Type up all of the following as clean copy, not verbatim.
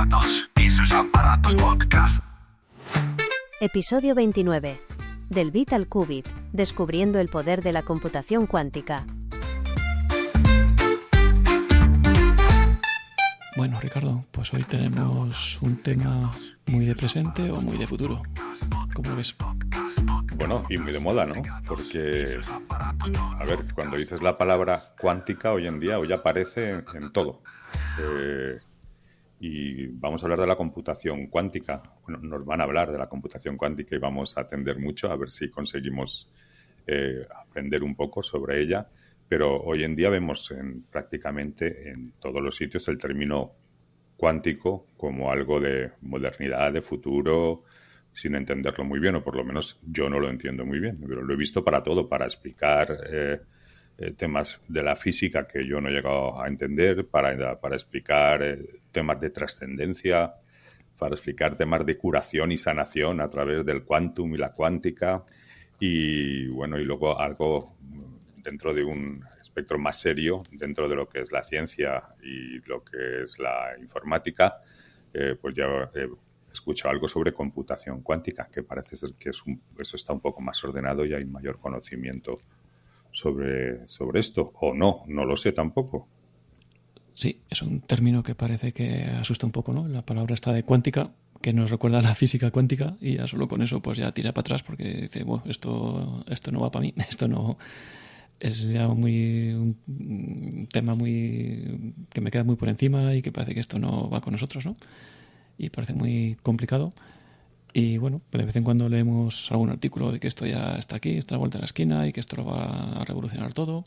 aparatos y sus aparatos podcast. Episodio 29. Del bit al qubit, descubriendo el poder de la computación cuántica. Bueno, Ricardo, pues hoy tenemos un tema muy de presente o muy de futuro. ¿Cómo lo ves? Bueno, y muy de moda, ¿no? Porque, a ver, cuando dices la palabra cuántica hoy en día, hoy aparece en todo. Y vamos a hablar de la computación cuántica. Bueno, nos van a hablar de la computación cuántica y vamos a atender mucho a ver si conseguimos aprender un poco sobre ella. Pero hoy en día vemos prácticamente en todos los sitios el término cuántico como algo de modernidad, de futuro, sin entenderlo muy bien, o por lo menos yo no lo entiendo muy bien, pero lo he visto para todo, para explicar temas de la física que yo no he llegado a entender, para explicar temas de trascendencia, para explicar temas de curación y sanación a través del quantum y la cuántica, y bueno, y luego algo dentro de un espectro más serio, dentro de lo que es la ciencia y lo que es la informática, pues ya he escuchado algo sobre computación cuántica, que parece ser que eso está un poco más ordenado y hay mayor conocimiento sobre esto, o no lo sé tampoco. Sí, es un término que parece que asusta un poco, ¿no? La palabra está de cuántica, que nos recuerda a la física cuántica, y ya solo con eso pues ya tira para atrás porque dice, bueno, esto no va para mí, esto no... Es ya un tema muy que me queda muy por encima y que parece que esto no va con nosotros, ¿no? Y parece muy complicado. Y bueno, de vez en cuando leemos algún artículo de que esto ya está aquí, está a la vuelta de la esquina y que esto lo va a revolucionar todo.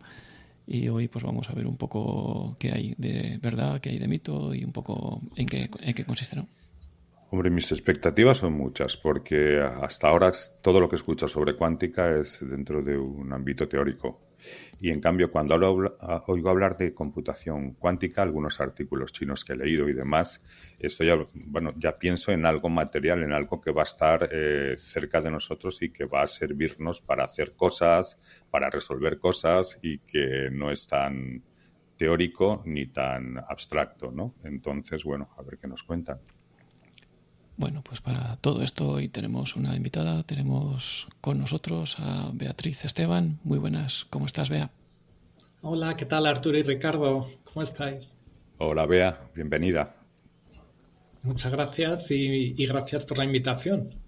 Y hoy pues vamos a ver un poco qué hay de verdad, qué hay de mito y un poco en qué consiste, ¿no? Hombre, mis expectativas son muchas, porque hasta ahora todo lo que escucho sobre cuántica es dentro de un ámbito teórico. Y en cambio, cuando oigo hablar de computación cuántica, algunos artículos chinos que he leído y demás, esto ya pienso en algo material, en algo que va a estar cerca de nosotros y que va a servirnos para hacer cosas, para resolver cosas y que no es tan teórico ni tan abstracto, ¿no? Entonces, bueno, a ver qué nos cuentan. Bueno, pues para todo esto hoy tenemos una invitada, tenemos con nosotros a Beatriz Esteban. Muy buenas, ¿cómo estás, Bea? Hola, ¿qué tal Arturo y Ricardo? ¿Cómo estáis? Hola, Bea, bienvenida. Muchas gracias y gracias por la invitación.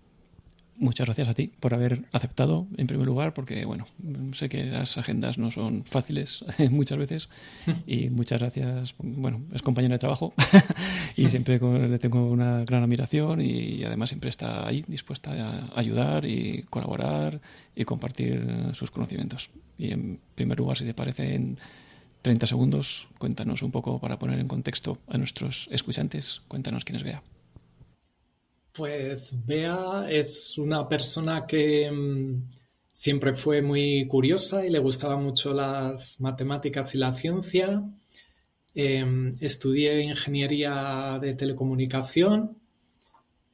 Muchas gracias a ti por haber aceptado, en primer lugar, porque bueno, sé que las agendas no son fáciles muchas veces y muchas gracias, bueno, es compañera de trabajo y siempre le tengo una gran admiración y además siempre está ahí dispuesta a ayudar y colaborar y compartir sus conocimientos. Y en primer lugar, si te parece, en 30 segundos, cuéntanos un poco para poner en contexto a nuestros escuchantes, cuéntanos quién es Bea. Pues Bea es una persona que siempre fue muy curiosa y le gustaban mucho las matemáticas y la ciencia. Estudié ingeniería de telecomunicación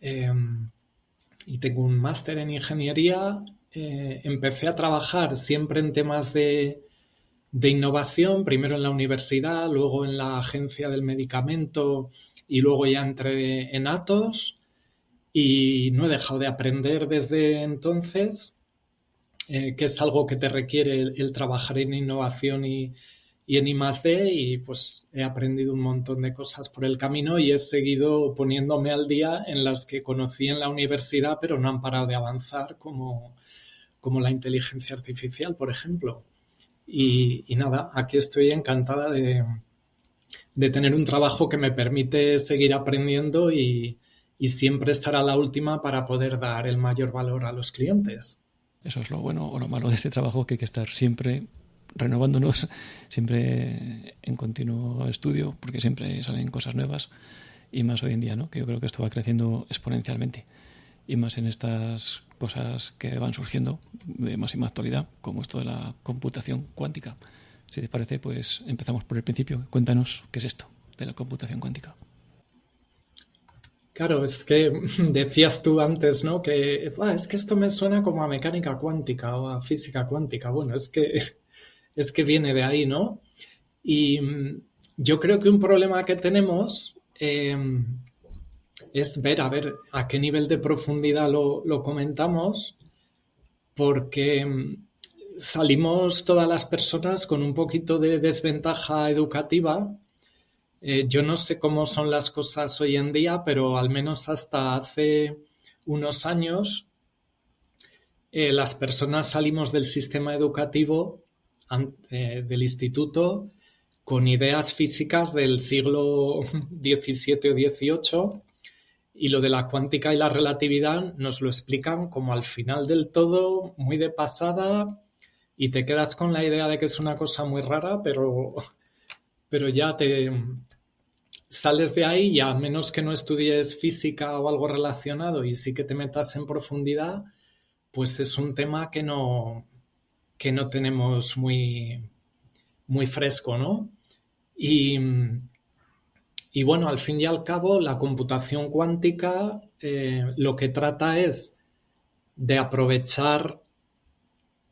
y tengo un máster en ingeniería. Empecé a trabajar siempre en temas de innovación, primero en la universidad, luego en la agencia del medicamento y luego ya entré en Atos. Y no he dejado de aprender desde entonces, que es algo que te requiere el trabajar en innovación y en I+D, y pues he aprendido un montón de cosas por el camino y he seguido poniéndome al día en las que conocí en la universidad, pero no han parado de avanzar, como la inteligencia artificial, por ejemplo. Y nada, aquí estoy encantada de tener un trabajo que me permite seguir aprendiendo y siempre estar a la última para poder dar el mayor valor a los clientes. Eso es lo bueno o lo malo de este trabajo, que hay que estar siempre renovándonos, siempre en continuo estudio, porque siempre salen cosas nuevas y más hoy en día, ¿no? Que yo creo que esto va creciendo exponencialmente y más en estas cosas que van surgiendo de máxima actualidad, como esto de la computación cuántica. Si te parece, pues empezamos por el principio. Cuéntanos qué es esto de la computación cuántica. Claro, es que decías tú antes, ¿no? Que es que esto me suena como a mecánica cuántica o a física cuántica. Bueno, es que viene de ahí, ¿no? Y yo creo que un problema que tenemos es ver, a ver, a qué nivel de profundidad lo comentamos, porque salimos todas las personas con un poquito de desventaja educativa. Yo no sé cómo son las cosas hoy en día, pero al menos hasta hace unos años las personas salimos del sistema educativo, del instituto, con ideas físicas del siglo XVII o XVIII, y lo de la cuántica y la relatividad nos lo explican como al final del todo, muy de pasada, y te quedas con la idea de que es una cosa muy rara, pero ya te sales de ahí y a menos que no estudies física o algo relacionado y sí que te metas en profundidad, pues es un tema que no tenemos muy, muy fresco, ¿no? Y bueno, al fin y al cabo, la computación cuántica lo que trata es de aprovechar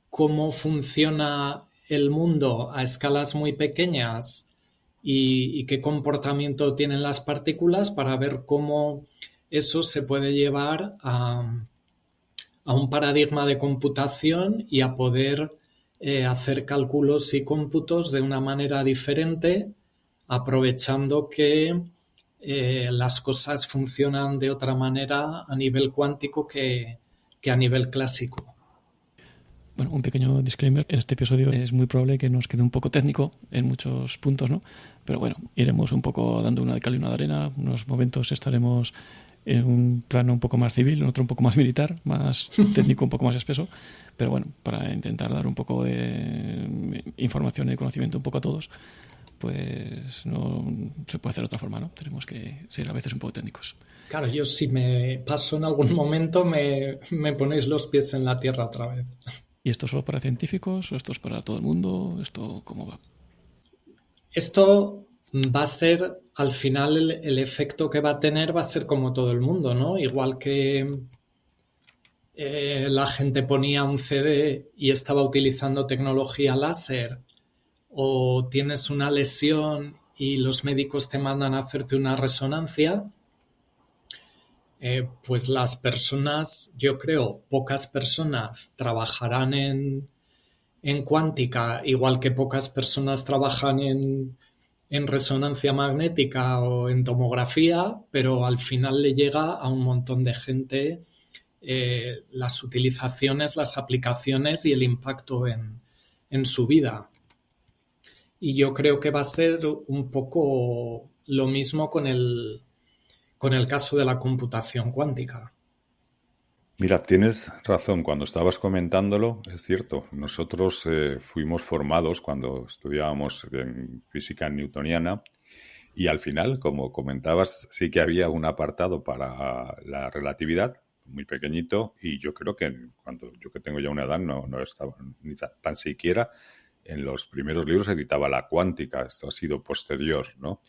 cómo funciona el mundo a escalas muy pequeñas y qué comportamiento tienen las partículas para ver cómo eso se puede llevar a un paradigma de computación y a poder hacer cálculos y cómputos de una manera diferente, aprovechando que las cosas funcionan de otra manera a nivel cuántico que a nivel clásico. Bueno, un pequeño disclaimer. En este episodio es muy probable que nos quede un poco técnico en muchos puntos, ¿no? Pero bueno, iremos un poco dando una de cal y una de arena. Unos momentos estaremos en un plano un poco más civil, en otro un poco más militar, más técnico, un poco más espeso. Pero bueno, para intentar dar un poco de información y conocimiento un poco a todos, pues no se puede hacer de otra forma, ¿no? Tenemos que ser a veces un poco técnicos. Claro, yo si me paso en algún momento me ponéis los pies en la tierra otra vez. ¿Y esto es solo para científicos o esto es para todo el mundo? ¿Esto cómo va? Esto va a ser, al final, el efecto que va a tener va a ser como todo el mundo, ¿no? Igual que la gente ponía un CD y estaba utilizando tecnología láser, o tienes una lesión y los médicos te mandan a hacerte una resonancia, pues las personas, yo creo, pocas personas trabajarán en cuántica, igual que pocas personas trabajan en resonancia magnética o en tomografía, pero al final le llega a un montón de gente las utilizaciones, las aplicaciones y el impacto en su vida. Y yo creo que va a ser un poco lo mismo con el caso de la computación cuántica. Mira, tienes razón. Cuando estabas comentándolo, es cierto. Nosotros fuimos formados cuando estudiábamos en física newtoniana y al final, como comentabas, sí que había un apartado para la relatividad, muy pequeñito, y yo creo que cuando yo que tengo ya una edad no estaba ni tan siquiera en los primeros libros se editaba la cuántica. Esto ha sido posterior, ¿no?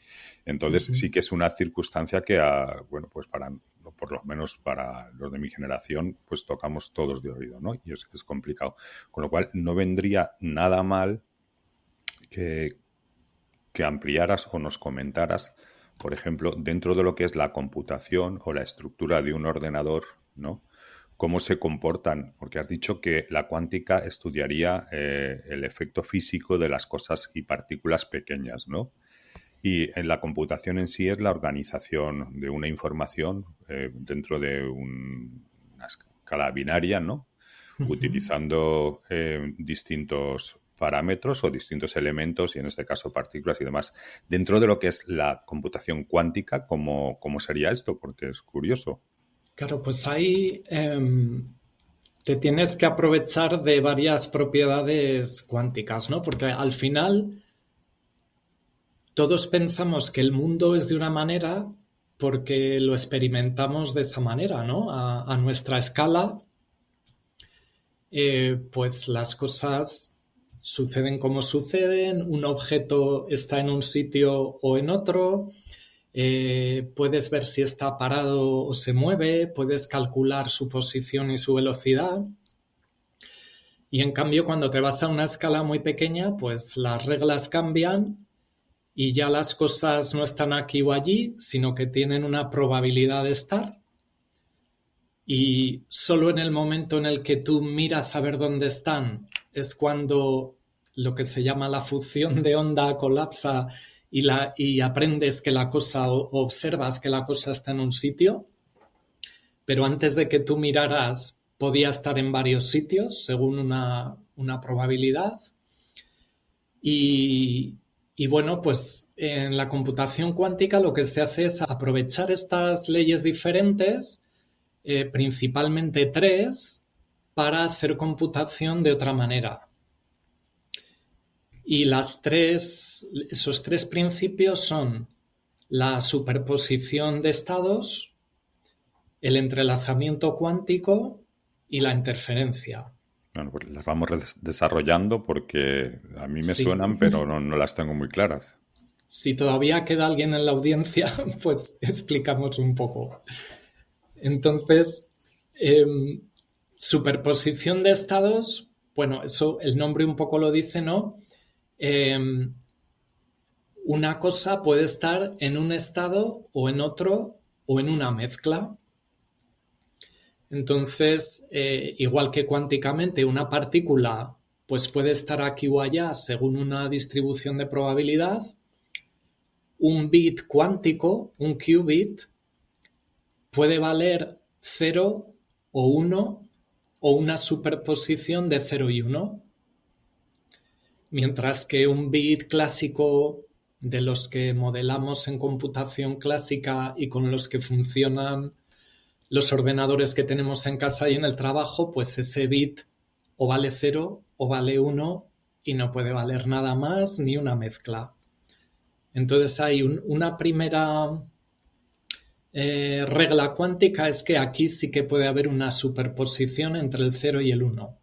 Entonces sí que es una circunstancia que, bueno, pues por lo menos para los de mi generación, pues tocamos todos de oído, ¿no? Y es complicado. Con lo cual no vendría nada mal que ampliaras o nos comentaras, por ejemplo, dentro de lo que es la computación o la estructura de un ordenador, ¿no? Cómo se comportan, porque has dicho que la cuántica estudiaría el efecto físico de las cosas y partículas pequeñas, ¿no? Y en la computación en sí es la organización de una información dentro de una escala binaria, ¿no? Utilizando distintos parámetros o distintos elementos, y en este caso partículas y demás. Dentro de lo que es la computación cuántica, ¿cómo sería esto? Porque es curioso. Claro, pues ahí te tienes que aprovechar de varias propiedades cuánticas, ¿no? Porque al final todos pensamos que el mundo es de una manera porque lo experimentamos de esa manera, ¿no? A nuestra escala, pues las cosas suceden como suceden, un objeto está en un sitio o en otro. Puedes ver si está parado o se mueve, puedes calcular su posición y su velocidad. Y en cambio, cuando te vas a una escala muy pequeña, pues las reglas cambian y ya las cosas no están aquí o allí, sino que tienen una probabilidad de estar. Y solo en el momento en el que tú miras a ver dónde están es cuando lo que se llama la función de onda colapsa y aprendes que la cosa, o observas que la cosa está en un sitio, pero antes de que tú miraras podía estar en varios sitios según una probabilidad. Y bueno, pues en la computación cuántica lo que se hace es aprovechar estas leyes diferentes, principalmente 3, para hacer computación de otra manera. Y esos 3 principios son la superposición de estados, el entrelazamiento cuántico y la interferencia. Bueno, pues las vamos desarrollando porque a mí me Sí. suenan, pero no las tengo muy claras. Si todavía queda alguien en la audiencia, pues explicamos un poco. Entonces, superposición de estados, bueno, eso el nombre un poco lo dice, ¿no? Una cosa puede estar en un estado o en otro o en una mezcla. Entonces, igual que cuánticamente una partícula pues puede estar aquí o allá según una distribución de probabilidad, un bit cuántico, un qubit, puede valer 0 o 1 o una superposición de 0 y 1. Mientras que un bit clásico de los que modelamos en computación clásica y con los que funcionan los ordenadores que tenemos en casa y en el trabajo, pues ese bit o vale 0 o vale 1 y no puede valer nada más ni una mezcla. Entonces hay una primera regla cuántica, es que aquí sí que puede haber una superposición entre el 0 y el 1.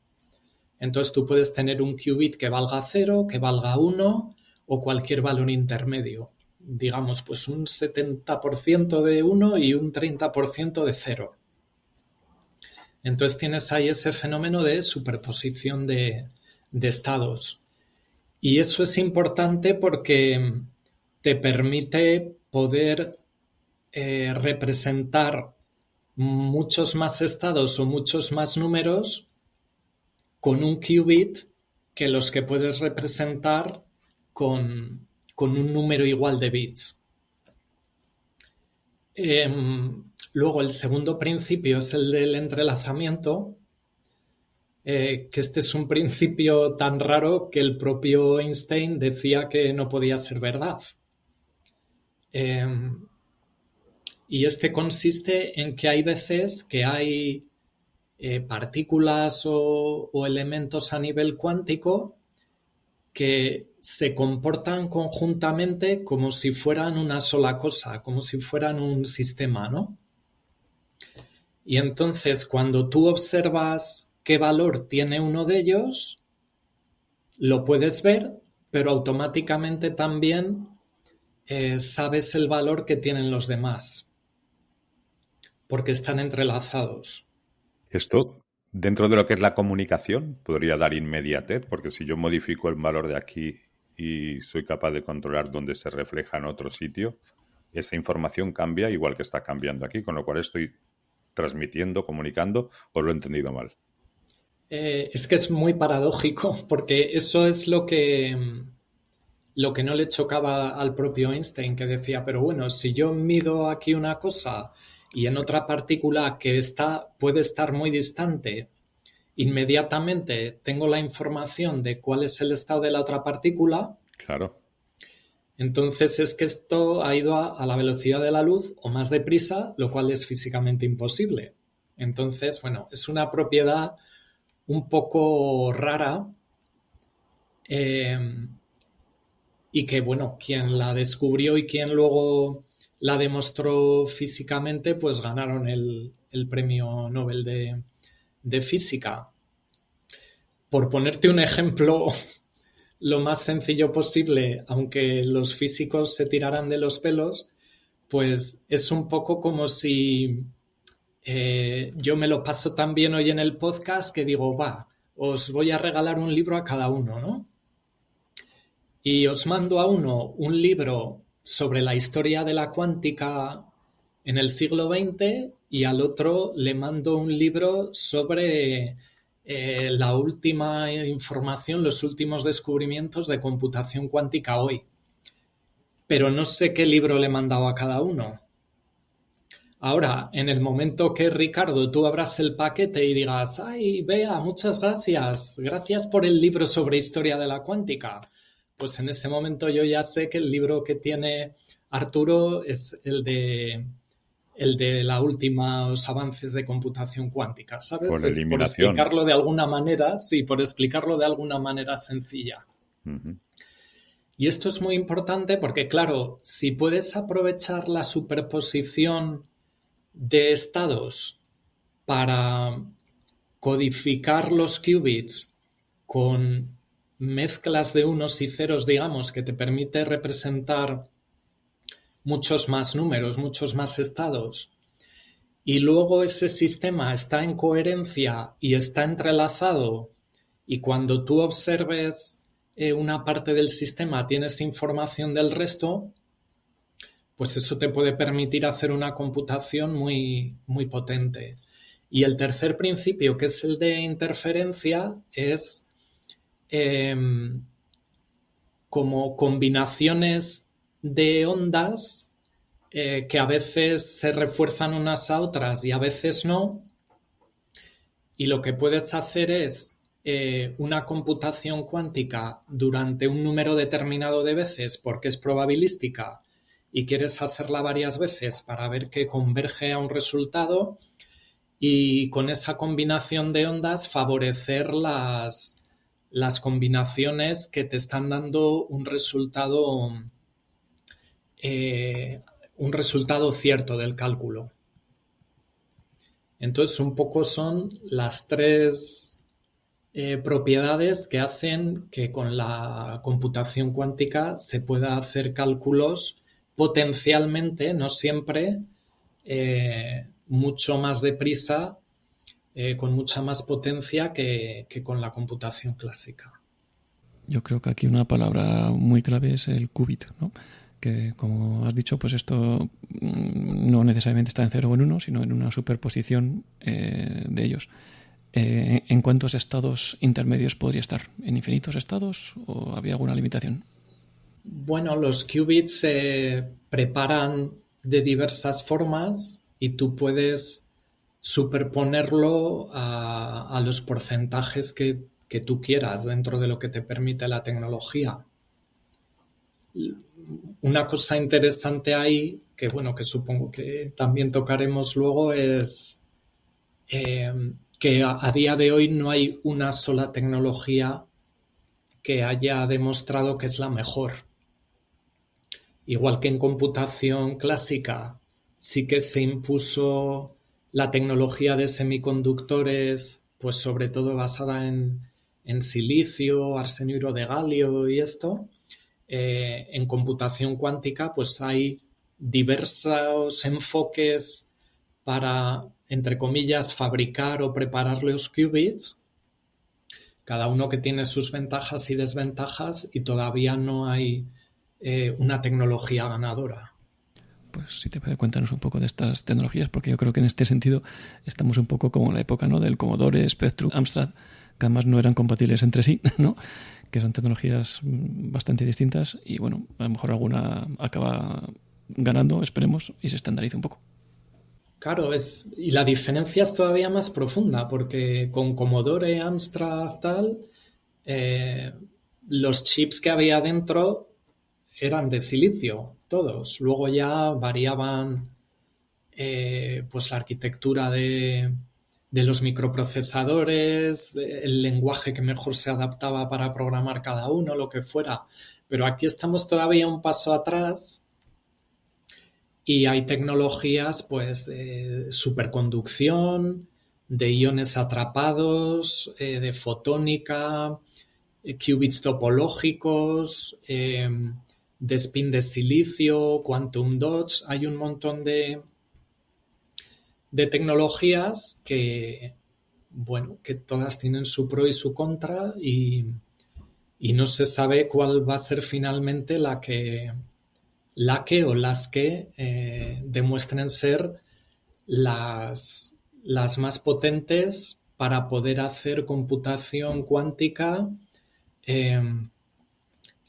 Entonces tú puedes tener un qubit que valga 0, que valga 1 o cualquier valor intermedio. Digamos, pues un 70% de 1 y un 30% de 0. Entonces tienes ahí ese fenómeno de superposición de estados. Y eso es importante porque te permite poder representar muchos más estados o muchos más números con un qubit que los que puedes representar con un número igual de bits. Luego el segundo principio es el del entrelazamiento, que este es un principio tan raro que el propio Einstein decía que no podía ser verdad. Y este consiste en que hay veces que hay partículas o elementos a nivel cuántico que se comportan conjuntamente como si fueran una sola cosa, como si fueran un sistema, ¿no? Y entonces cuando tú observas qué valor tiene uno de ellos, lo puedes ver, pero automáticamente también sabes el valor que tienen los demás, porque están entrelazados. Esto, dentro de lo que es la comunicación, podría dar inmediatez, porque si yo modifico el valor de aquí y soy capaz de controlar dónde se refleja en otro sitio, esa información cambia igual que está cambiando aquí, con lo cual estoy transmitiendo, comunicando, o lo he entendido mal. Es que es muy paradójico, porque eso es lo que no le chocaba al propio Einstein, que decía, pero bueno, si yo mido aquí una cosa y en otra partícula que puede estar muy distante, inmediatamente tengo la información de cuál es el estado de la otra partícula. Claro. Entonces es que esto ha ido a la velocidad de la luz o más deprisa, lo cual es físicamente imposible. Entonces, bueno, es una propiedad un poco rara y que, bueno, quien la descubrió y quien luego la demostró físicamente, pues ganaron el premio Nobel de física. Por ponerte un ejemplo lo más sencillo posible, aunque los físicos se tiraran de los pelos, pues es un poco como si yo me lo paso tan bien hoy en el podcast que digo, os voy a regalar un libro a cada uno, ¿no? y os mando a uno un libro sobre la historia de la cuántica en el siglo XX y al otro le mando un libro sobre la última información, los últimos descubrimientos de computación cuántica hoy. Pero no sé qué libro le he mandado a cada uno. Ahora, en el momento que, Ricardo, tú abras el paquete y digas, ay, Bea, muchas gracias por el libro sobre historia de la cuántica, pues en ese momento yo ya sé que el libro que tiene Arturo es el de los últimos avances de computación cuántica, ¿sabes? Por Es por eliminación. explicarlo de alguna manera, sí, por explicarlo de alguna manera sencilla. Ujú. Y esto es muy importante porque, claro, si puedes aprovechar la superposición de estados para codificar los qubits con mezclas de unos y ceros, digamos, que te permite representar muchos más números, muchos más estados, y luego ese sistema está en coherencia y está entrelazado, y cuando tú observes una parte del sistema tienes información del resto, pues eso te puede permitir hacer una computación muy, muy potente. Y el tercer principio, que es el de interferencia, es como combinaciones de ondas que a veces se refuerzan unas a otras y a veces no. Y lo que puedes hacer es una computación cuántica durante un número determinado de veces, porque es probabilística, y quieres hacerla varias veces para ver que converge a un resultado, y con esa combinación de ondas favorecer las combinaciones que te están dando un resultado cierto del cálculo. Entonces, un poco son las tres propiedades que hacen que con la computación cuántica se pueda hacer cálculos potencialmente, no siempre, mucho más deprisa, con mucha más potencia que con la computación clásica. Yo creo que aquí una palabra muy clave es el qubit, ¿no? Que, como has dicho, pues esto no necesariamente está en 0 o en 1, sino en una superposición de ellos. ¿En cuántos estados intermedios podría estar? ¿En infinitos estados o había alguna limitación? Bueno, los qubits se preparan de diversas formas y tú puedes superponerlo a los porcentajes que tú quieras dentro de lo que te permite la tecnología. Una cosa interesante ahí, que bueno, que supongo que también tocaremos luego, es que a día de hoy no hay una sola tecnología que haya demostrado que es la mejor. Igual que en computación clásica sí que se impuso la tecnología de semiconductores, pues sobre todo basada en silicio, arsenuro de galio y esto. En computación cuántica pues hay diversos enfoques para, entre comillas, fabricar o preparar los qubits, cada uno que tiene sus ventajas y desventajas, y todavía no hay una tecnología ganadora. Pues si te puedes cuéntanos un poco de estas tecnologías, porque yo creo que en este sentido estamos un poco como en la época, ¿no?, del Commodore, Spectrum, Amstrad, que además no eran compatibles entre sí, ¿no?, que son tecnologías bastante distintas y bueno, a lo mejor alguna acaba ganando, esperemos, y se estandariza un poco. Claro, y la diferencia es todavía más profunda, porque con Commodore, Amstrad, tal, los chips que había dentro eran de silicio, todos. Luego ya variaban pues la arquitectura de los microprocesadores, el lenguaje que mejor se adaptaba para programar cada uno, lo que fuera. Pero aquí estamos todavía un paso atrás y hay tecnologías pues de superconducción, de iones atrapados, de fotónica, qubits topológicos, de spin de silicio, quantum dots. Hay un montón de tecnologías que, bueno, que todas tienen su pro y su contra, y y no se sabe cuál va a ser finalmente la que o las que demuestren ser las más potentes para poder hacer computación cuántica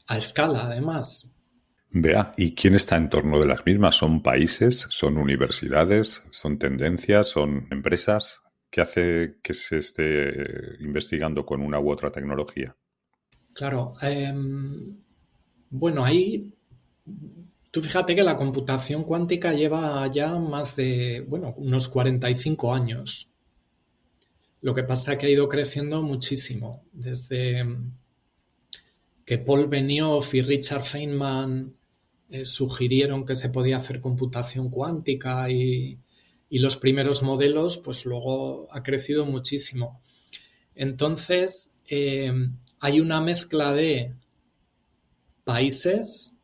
a escala, además. Vea, ¿y quién está en torno de las mismas? ¿Son países? ¿Son universidades? ¿Son tendencias? ¿Son empresas? ¿Qué hace que se esté investigando con una u otra tecnología? Claro, bueno, ahí tú fíjate que la computación cuántica lleva ya más de, bueno, unos 45 años. Lo que pasa es que ha ido creciendo muchísimo. Desde que Paul Benioff y Richard Feynman sugirieron que se podía hacer computación cuántica y los primeros modelos, pues luego ha crecido muchísimo. Entonces, hay una mezcla de países,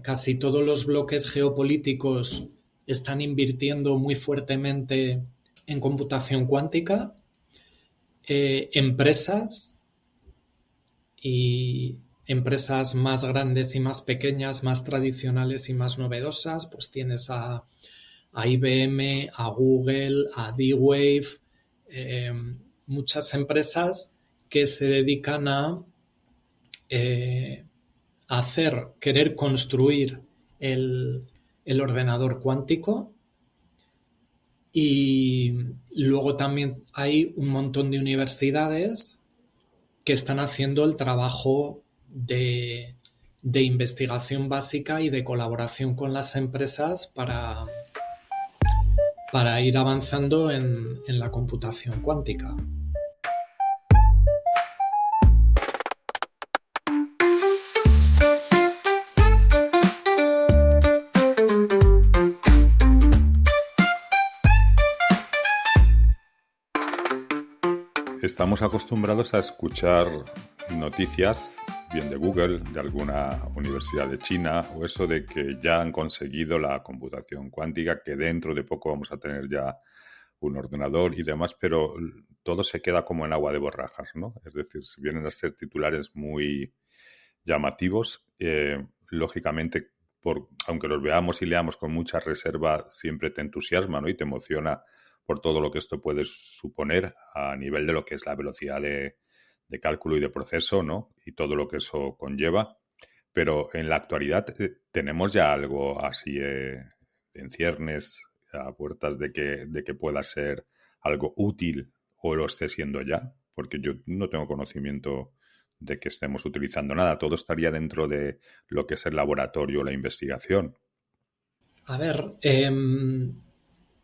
casi todos los bloques geopolíticos están invirtiendo muy fuertemente en computación cuántica, empresas y empresas más grandes y más pequeñas, más tradicionales y más novedosas, pues tienes a IBM, a Google, a D-Wave, muchas empresas que se dedican a querer construir el ordenador cuántico, y luego también hay un montón de universidades que están haciendo el trabajo de investigación básica y de colaboración con las empresas para ir avanzando en la computación cuántica. Estamos acostumbrados a escuchar noticias, bien de Google, de alguna universidad de China, o eso de que ya han conseguido la computación cuántica, que dentro de poco vamos a tener ya un ordenador y demás, pero todo se queda como en agua de borrajas, ¿no? Es decir, si vienen a ser titulares muy llamativos, lógicamente, aunque los veamos y leamos con mucha reserva, siempre te entusiasma, ¿no? Y te emociona por todo lo que esto puede suponer a nivel de lo que es la velocidad de cálculo y de proceso, ¿no? Y todo lo que eso conlleva. Pero en la actualidad tenemos ya algo así en ciernes, a puertas de que pueda ser algo útil o lo esté siendo ya, porque yo no tengo conocimiento de que estemos utilizando nada. Todo estaría dentro de lo que es el laboratorio, la investigación. A ver,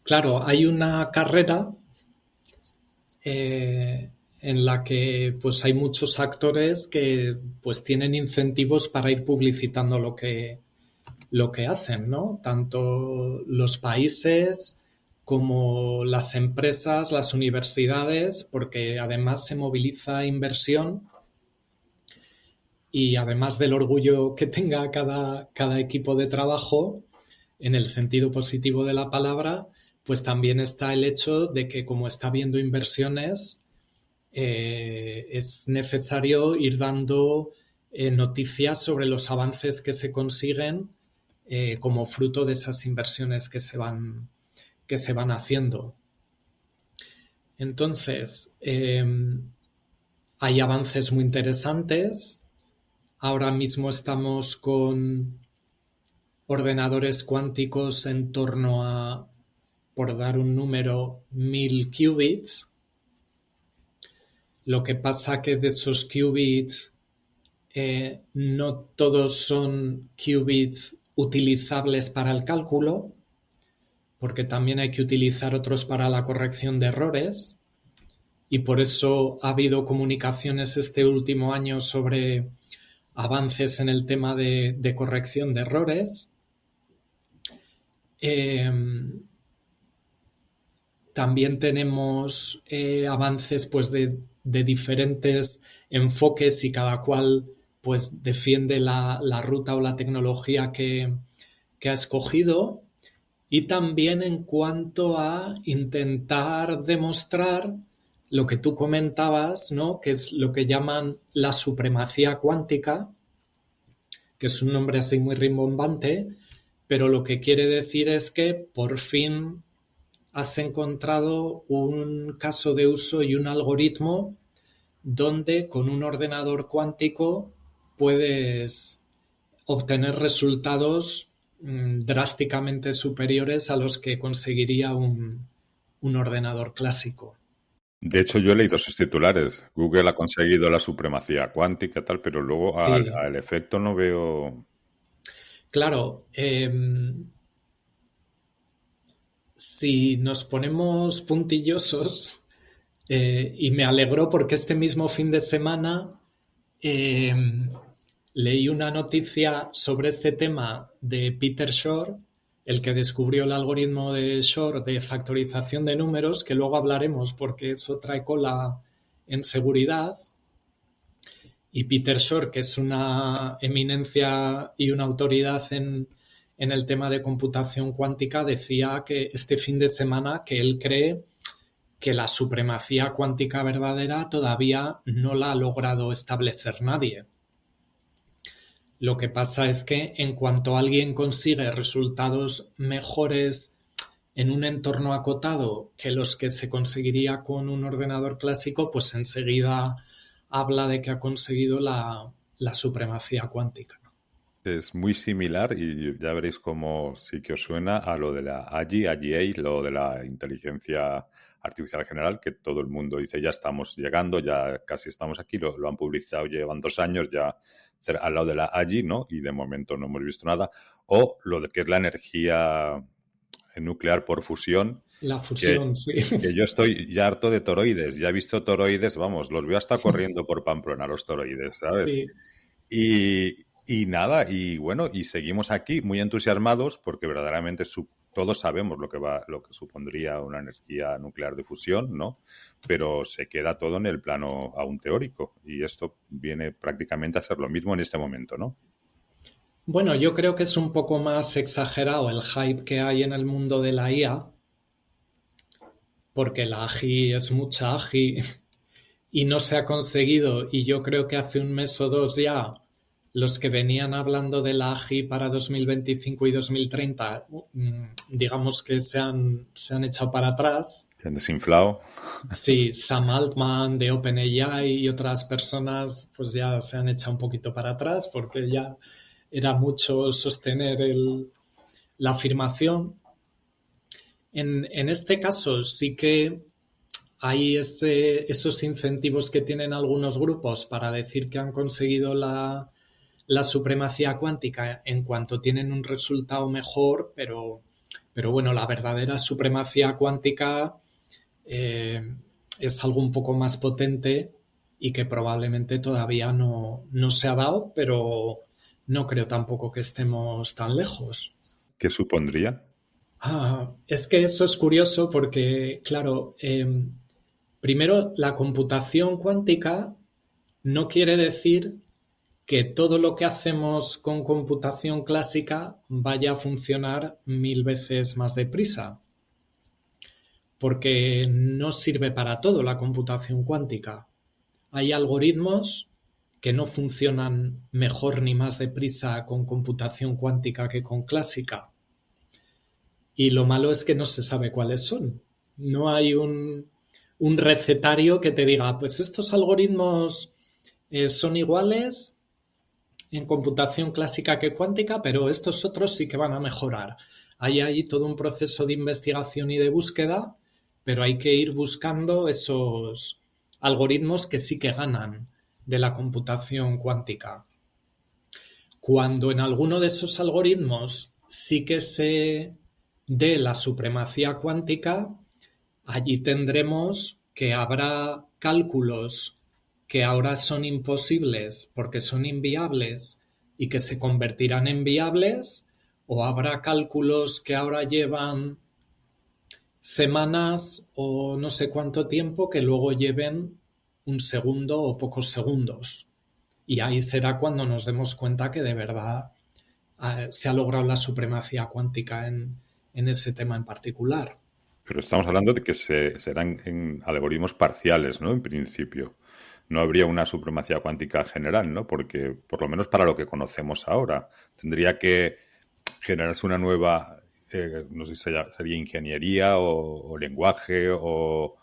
claro, hay una carrera en la que pues hay muchos actores que pues tienen incentivos para ir publicitando lo que hacen, ¿no? Tanto los países como las empresas, las universidades, porque además se moviliza inversión y además del orgullo que tenga cada equipo de trabajo, en el sentido positivo de la palabra, pues también está el hecho de que como está habiendo inversiones, es necesario ir dando noticias sobre los avances que se consiguen como fruto de esas inversiones que se van haciendo. Entonces, hay avances muy interesantes. Ahora mismo estamos con ordenadores cuánticos en torno a, por dar un número, 1000 qubits. Lo que pasa que de esos qubits no todos son qubits utilizables para el cálculo, porque también hay que utilizar otros para la corrección de errores, y por eso ha habido comunicaciones este último año sobre avances en el tema de corrección de errores. También tenemos avances pues, de diferentes enfoques, y cada cual pues, defiende la ruta o la tecnología que ha escogido. Y también en cuanto a intentar demostrar lo que tú comentabas, ¿no? Que es lo que llaman la supremacía cuántica, que es un nombre así muy rimbombante, pero lo que quiere decir es que por fin has encontrado un caso de uso y un algoritmo donde con un ordenador cuántico puedes obtener resultados drásticamente superiores a los que conseguiría un ordenador clásico. De hecho, yo he leído sus titulares. Google ha conseguido la supremacía cuántica, tal, pero luego Sí, al efecto no veo. claro. Si nos ponemos puntillosos, y me alegró porque este mismo fin de semana eh, leí una noticia sobre este tema de Peter Shor, el que descubrió el algoritmo de Shor de factorización de números, que luego hablaremos porque eso trae cola en seguridad. Y Peter Shor, que es una eminencia y una autoridad en el tema de computación cuántica, decía que este fin de semana que él cree que la supremacía cuántica verdadera todavía no la ha logrado establecer nadie. Lo que pasa es que en cuanto alguien consigue resultados mejores en un entorno acotado que los que se conseguiría con un ordenador clásico, pues enseguida habla de que ha conseguido la supremacía cuántica. Es muy similar y ya veréis cómo sí que os suena a lo de la AGI, lo de la inteligencia artificial general, que todo el mundo dice ya estamos llegando, ya casi estamos aquí, lo han publicitado, llevan 2 años ya al lado de la AGI, ¿no? Y de momento no hemos visto nada. O lo de que es la energía nuclear por fusión. La fusión, sí. Que yo estoy ya harto de toroides, ya he visto toroides, vamos, los veo hasta corriendo por Pamplona, los toroides, ¿sabes? Sí. Y nada, y bueno, y seguimos aquí muy entusiasmados porque verdaderamente todos sabemos lo que supondría una energía nuclear de fusión, ¿no? Pero se queda todo en el plano aún teórico y esto viene prácticamente a ser lo mismo en este momento, ¿no? Bueno, yo creo que es un poco más exagerado el hype que hay en el mundo de la IA, porque la AGI es mucha AGI y no se ha conseguido, y yo creo que hace un mes o dos ya los que venían hablando de la AGI para 2025 y 2030, digamos que se han echado para atrás. Se han desinflado. Sí, Sam Altman de OpenAI y otras personas pues ya se han echado un poquito para atrás porque ya era mucho sostener la afirmación. En este caso sí que hay esos incentivos que tienen algunos grupos para decir que han conseguido la supremacía cuántica en cuanto tienen un resultado mejor, pero bueno, la verdadera supremacía cuántica es algo un poco más potente y que probablemente todavía no se ha dado, pero no creo tampoco que estemos tan lejos. ¿Qué supondría? Es que eso es curioso porque, claro, primero, la computación cuántica no quiere decir que todo lo que hacemos con computación clásica vaya a funcionar 1000 veces más deprisa, porque no sirve para todo la computación cuántica. Hay algoritmos que no funcionan mejor ni más deprisa con computación cuántica que con clásica. Y lo malo es que no se sabe cuáles son. No hay un recetario que te diga, pues estos algoritmos son iguales en computación clásica que cuántica, pero estos otros sí que van a mejorar. Hay ahí todo un proceso de investigación y de búsqueda, pero hay que ir buscando esos algoritmos que sí que ganan de la computación cuántica. Cuando en alguno de esos algoritmos sí que se dé la supremacía cuántica, allí tendremos que habrá cálculos que ahora son imposibles porque son inviables y que se convertirán en viables, o habrá cálculos que ahora llevan semanas o no sé cuánto tiempo que luego lleven un segundo o pocos segundos. Y ahí será cuando nos demos cuenta que de verdad se ha logrado la supremacía cuántica en ese tema en particular. Pero estamos hablando de que serán en algoritmos parciales, ¿no? En principio. No habría una supremacía cuántica general, ¿no? Porque, por lo menos para lo que conocemos ahora, tendría que generarse una nueva, no sé si sería ingeniería o lenguaje o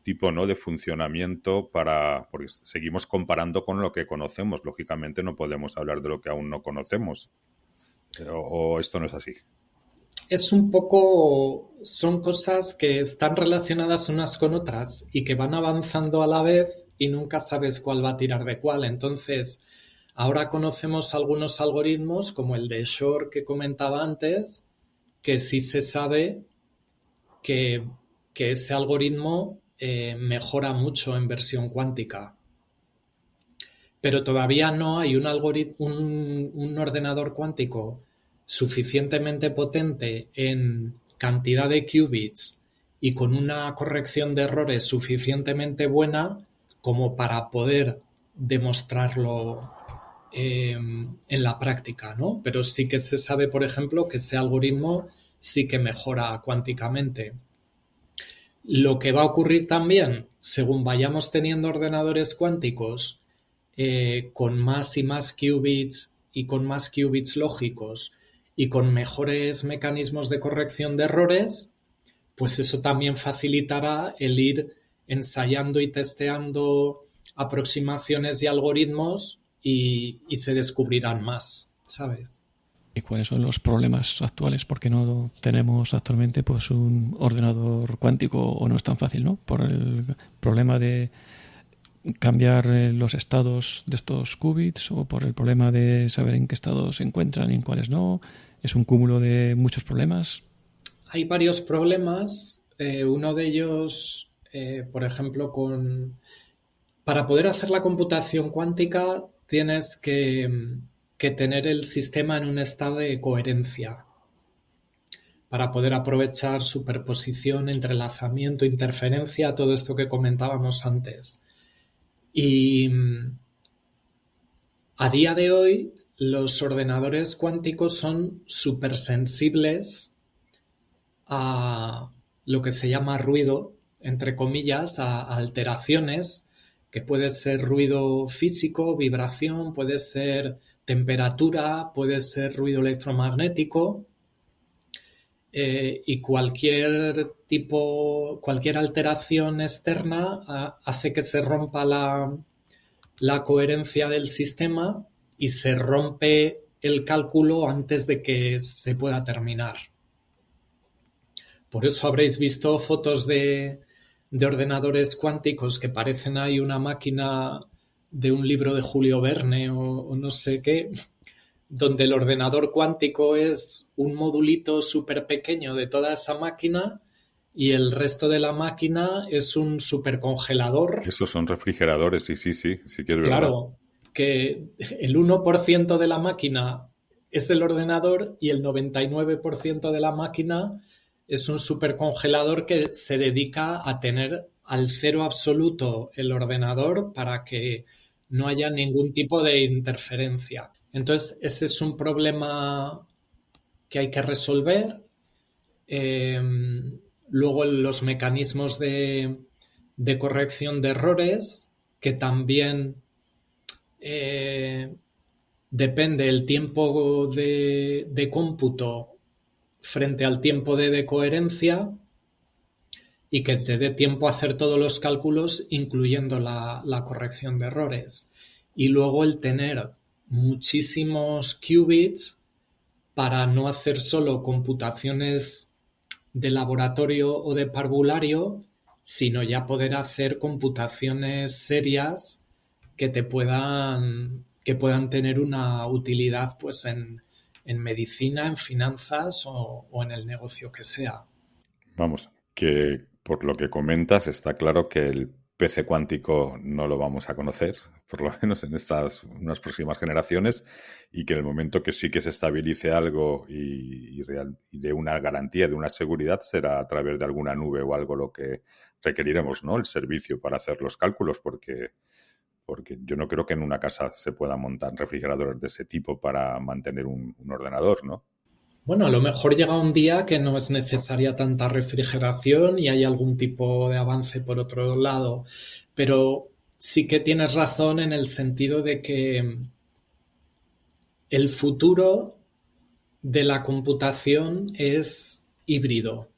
tipo, ¿no?, de funcionamiento porque seguimos comparando con lo que conocemos. Lógicamente no podemos hablar de lo que aún no conocemos. O esto no es así. Es un poco, son cosas que están relacionadas unas con otras y que van avanzando a la vez y nunca sabes cuál va a tirar de cuál. Entonces, ahora conocemos algunos algoritmos, como el de Shor que comentaba antes, que sí se sabe que ese algoritmo mejora mucho en versión cuántica. Pero todavía no hay un ordenador cuántico suficientemente potente en cantidad de qubits y con una corrección de errores suficientemente buena como para poder demostrarlo en la práctica, ¿no? Pero sí que se sabe, por ejemplo, que ese algoritmo sí que mejora cuánticamente. Lo que va a ocurrir también, según vayamos teniendo ordenadores cuánticos con más y más qubits y con más qubits lógicos y con mejores mecanismos de corrección de errores, pues eso también facilitará el ir ensayando y testeando aproximaciones y algoritmos y se descubrirán más, ¿sabes? ¿Y cuáles son los problemas actuales? Porque no tenemos actualmente pues un ordenador cuántico, o no es tan fácil, ¿no? Por el problema de cambiar los estados de estos qubits, o por el problema de saber en qué estados se encuentran y en cuáles no. Es un cúmulo de muchos problemas. Hay varios problemas. Uno de ellos, por ejemplo, para poder hacer la computación cuántica tienes que tener el sistema en un estado de coherencia para poder aprovechar superposición, entrelazamiento, interferencia, todo esto que comentábamos antes. Y a día de hoy los ordenadores cuánticos son supersensibles a lo que se llama ruido, entre comillas, a alteraciones, que puede ser ruido físico, vibración, puede ser temperatura, puede ser ruido electromagnético, y cualquier alteración externa hace que se rompa la coherencia del sistema y se rompe el cálculo antes de que se pueda terminar. Por eso habréis visto fotos de ordenadores cuánticos que parecen ahí una máquina de un libro de Julio Verne o no sé qué, donde el ordenador cuántico es un modulito súper pequeño de toda esa máquina y el resto de la máquina es un supercongelador. Esos son refrigeradores, sí que es verdad. Claro, que el 1% de la máquina es el ordenador y el 99% de la máquina es un supercongelador que se dedica a tener al cero absoluto el ordenador para que no haya ningún tipo de interferencia. Entonces, ese es un problema que hay que resolver. Luego, los mecanismos de corrección de errores, que también depende el tiempo de cómputo frente al tiempo de decoherencia y que te dé tiempo a hacer todos los cálculos, incluyendo la corrección de errores. Y luego el tener muchísimos qubits para no hacer solo computaciones de laboratorio o de parvulario, sino ya poder hacer computaciones serias que puedan tener una utilidad pues en medicina, en finanzas o en el negocio que sea. Vamos, que por lo que comentas está claro que el PC cuántico no lo vamos a conocer, por lo menos en unas próximas generaciones, y que en el momento que sí que se estabilice algo y de una garantía, de una seguridad, será a través de alguna nube o algo lo que requeriremos, ¿no? El servicio para hacer los cálculos, porque yo no creo que en una casa se puedan montar refrigeradores de ese tipo para mantener un ordenador, ¿no? Bueno, a lo mejor llega un día que no es necesaria tanta refrigeración y hay algún tipo de avance por otro lado, pero sí que tienes razón en el sentido de que el futuro de la computación es híbrido.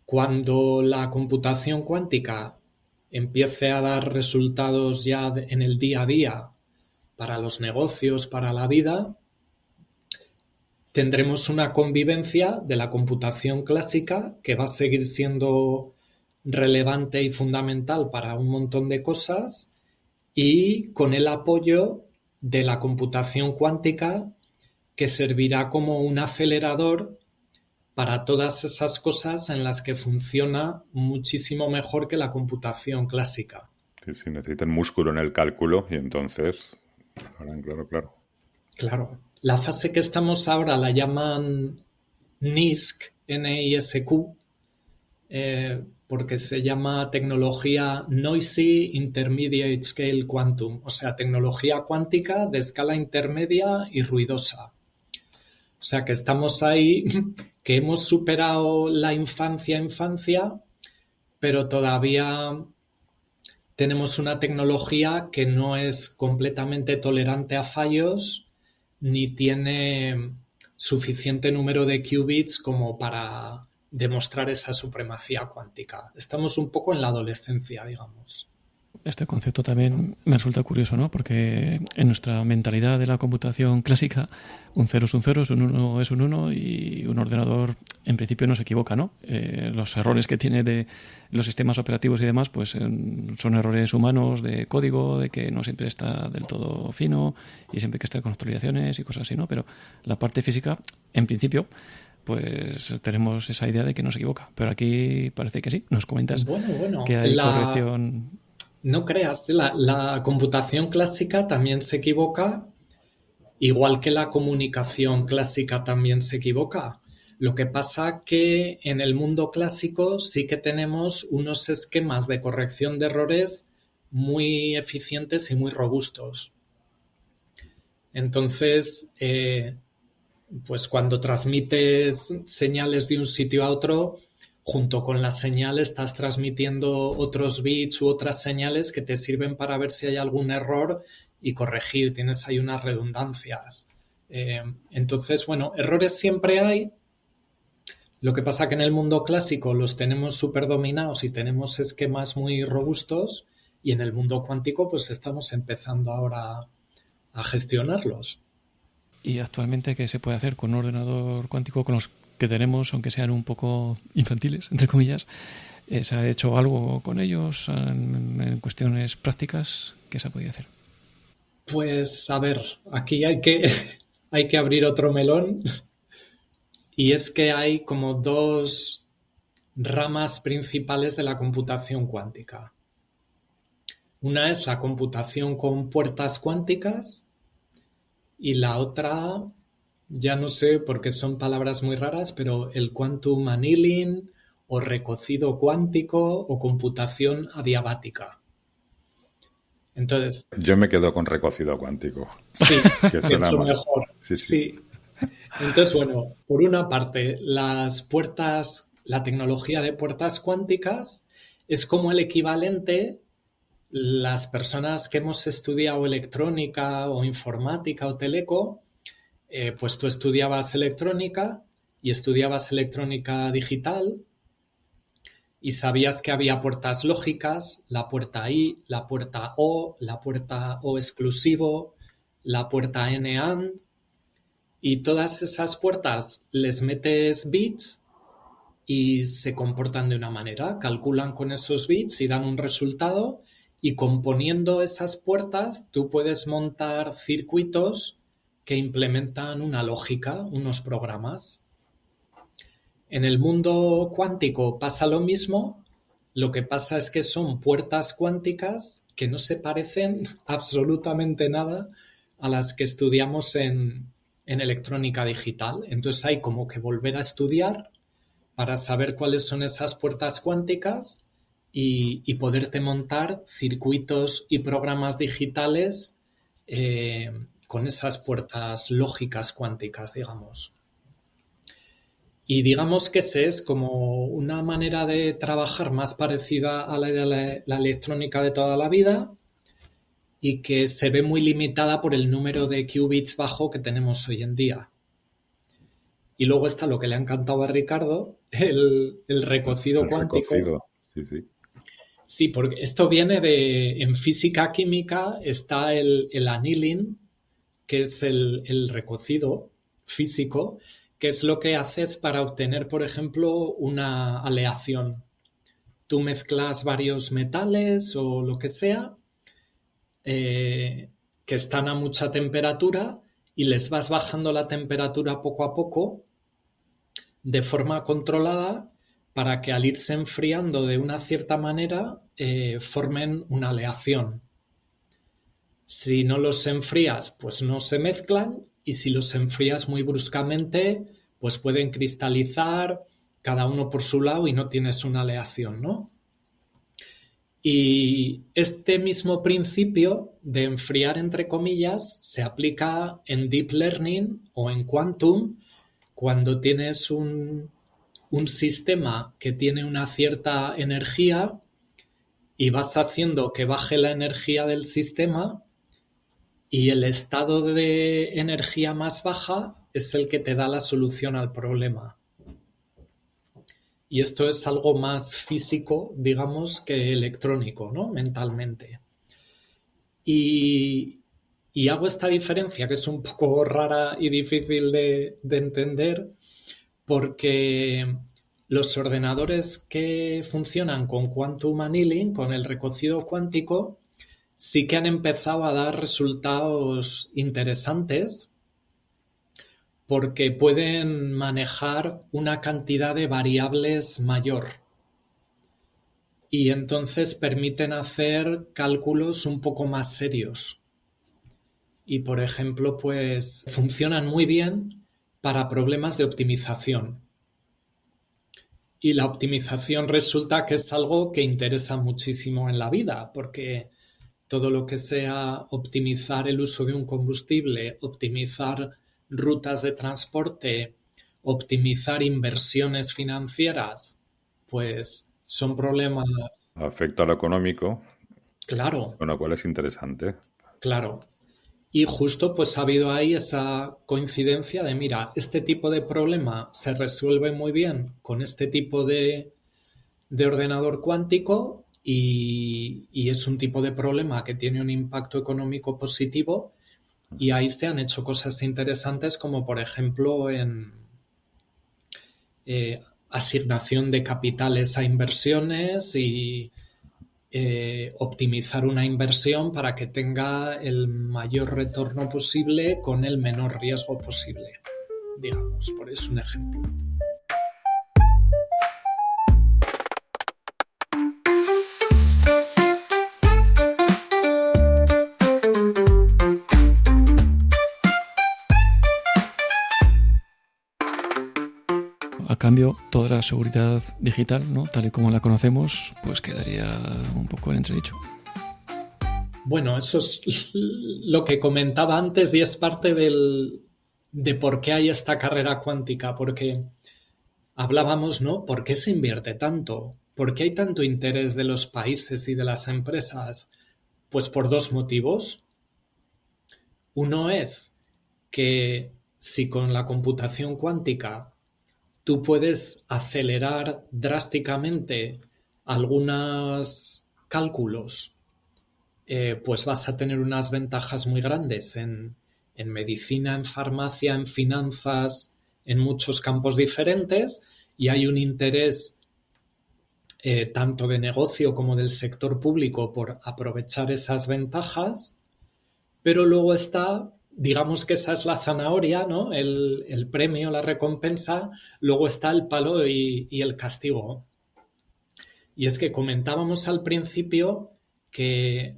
Cuando la computación cuántica empiece a dar resultados ya en el día a día para los negocios, para la vida, tendremos una convivencia de la computación clásica que va a seguir siendo relevante y fundamental para un montón de cosas y con el apoyo de la computación cuántica que servirá como un acelerador para todas esas cosas en las que funciona muchísimo mejor que la computación clásica. Sí, necesitan músculo en el cálculo y entonces, claro. Claro. La fase que estamos ahora la llaman NISQ, N-I-S-Q, porque se llama tecnología Noisy Intermediate Scale Quantum, o sea, tecnología cuántica de escala intermedia y ruidosa. O sea, que estamos ahí, que hemos superado la infancia, pero todavía tenemos una tecnología que no es completamente tolerante a fallos ni tiene suficiente número de qubits como para demostrar esa supremacía cuántica. Estamos un poco en la adolescencia, digamos. Este concepto también me resulta curioso, ¿no? Porque en nuestra mentalidad de la computación clásica, un 0 es un 0, un 1 es un 1 y un ordenador en principio no se equivoca, ¿no? Los errores que tiene de los sistemas operativos y demás, pues son errores humanos de código, de que no siempre está del todo fino y siempre hay que estar con actualizaciones y cosas así, ¿no? Pero la parte física, en principio, pues tenemos esa idea de que no se equivoca. Pero aquí parece que sí. Nos comentas que hay corrección. No creas, la computación clásica también se equivoca, igual que la comunicación clásica también se equivoca. Lo que pasa que en el mundo clásico sí que tenemos unos esquemas de corrección de errores muy eficientes y muy robustos. Entonces, pues cuando transmites señales de un sitio a otro, junto con la señal estás transmitiendo otros bits u otras señales que te sirven para ver si hay algún error y corregir. Tienes ahí unas redundancias. Entonces, bueno, errores siempre hay. Lo que pasa que en el mundo clásico los tenemos súper dominados y tenemos esquemas muy robustos y en el mundo cuántico pues estamos empezando ahora a gestionarlos. ¿Y actualmente qué se puede hacer con un ordenador cuántico, con los que tenemos, aunque sean un poco infantiles, entre comillas? ¿Se ha hecho algo con ellos en cuestiones prácticas? ¿Qué se ha podido hacer? Pues a ver, aquí hay que abrir otro melón y es que hay como dos ramas principales de la computación cuántica. Una es la computación con puertas cuánticas y la otra, ya no sé porque son palabras muy raras, pero el quantum annealing o recocido cuántico o computación adiabática. Entonces, yo me quedo con recocido cuántico. Sí, que es lo mejor. Sí. Entonces, bueno, por una parte, la tecnología de puertas cuánticas es como el equivalente. Las personas que hemos estudiado electrónica o informática o teleco, pues tú estudiabas electrónica y estudiabas electrónica digital y sabías que había puertas lógicas, la puerta I, la puerta O exclusivo, la puerta N AND, y todas esas puertas les metes bits y se comportan de una manera, calculan con esos bits y dan un resultado. Y componiendo esas puertas, tú puedes montar circuitos que implementan una lógica, unos programas. En el mundo cuántico pasa lo mismo. Lo que pasa es que son puertas cuánticas que no se parecen absolutamente nada a las que estudiamos en electrónica digital. Entonces hay como que volver a estudiar para saber cuáles son esas puertas cuánticas y poderte montar circuitos y programas digitales con esas puertas lógicas cuánticas, digamos. Y digamos que ese es como una manera de trabajar más parecida a la de la electrónica de toda la vida y que se ve muy limitada por el número de qubits bajo que tenemos hoy en día. Y luego está lo que le ha encantado a Ricardo, el recocido cuántico. Recocido, sí, sí. Sí, porque esto viene en física química está el annealing, que es el recocido físico, que es lo que haces para obtener, por ejemplo, una aleación. Tú mezclas varios metales o lo que sea que están a mucha temperatura y les vas bajando la temperatura poco a poco de forma controlada para que al irse enfriando de una cierta manera formen una aleación. Si no los enfrías, pues no se mezclan y si los enfrías muy bruscamente, pues pueden cristalizar cada uno por su lado y no tienes una aleación, ¿no? Y este mismo principio de enfriar entre comillas se aplica en deep learning o en quantum cuando tienes un sistema que tiene una cierta energía y vas haciendo que baje la energía del sistema y el estado de energía más baja es el que te da la solución al problema. Y esto es algo más físico, digamos, que electrónico, ¿no? Mentalmente. Y hago esta diferencia, que es un poco rara y difícil de entender, porque los ordenadores que funcionan con quantum annealing, con el recocido cuántico, sí que han empezado a dar resultados interesantes porque pueden manejar una cantidad de variables mayor y entonces permiten hacer cálculos un poco más serios. Y, por ejemplo, pues funcionan muy bien para problemas de optimización. Y la optimización resulta que es algo que interesa muchísimo en la vida, porque todo lo que sea optimizar el uso de un combustible, optimizar rutas de transporte, optimizar inversiones financieras, pues son problemas. Afecto a lo económico, Claro, con lo cual es interesante. claro. Y justo pues ha habido ahí esa coincidencia de, mira, este tipo de problema se resuelve muy bien con este tipo de ordenador cuántico y es un tipo de problema que tiene un impacto económico positivo y ahí se han hecho cosas interesantes como por ejemplo en asignación de capitales a inversiones y optimizar una inversión para que tenga el mayor retorno posible con el menor riesgo posible, digamos, por eso un ejemplo. A cambio, toda la seguridad digital, ¿no?, tal y como la conocemos, pues quedaría un poco en entredicho. Bueno, eso es lo que comentaba antes y es parte de por qué hay esta carrera cuántica, porque hablábamos, ¿no? ¿Por qué se invierte tanto? ¿Por qué hay tanto interés de los países y de las empresas? Pues por dos motivos. Uno es que si con la computación cuántica tú puedes acelerar drásticamente algunos cálculos, pues vas a tener unas ventajas muy grandes en medicina, en farmacia, en finanzas, en muchos campos diferentes y hay un interés tanto de negocio como del sector público por aprovechar esas ventajas, pero luego está, digamos que esa es la zanahoria, ¿no? El premio, la recompensa, luego está el palo y el castigo. Y es que comentábamos al principio que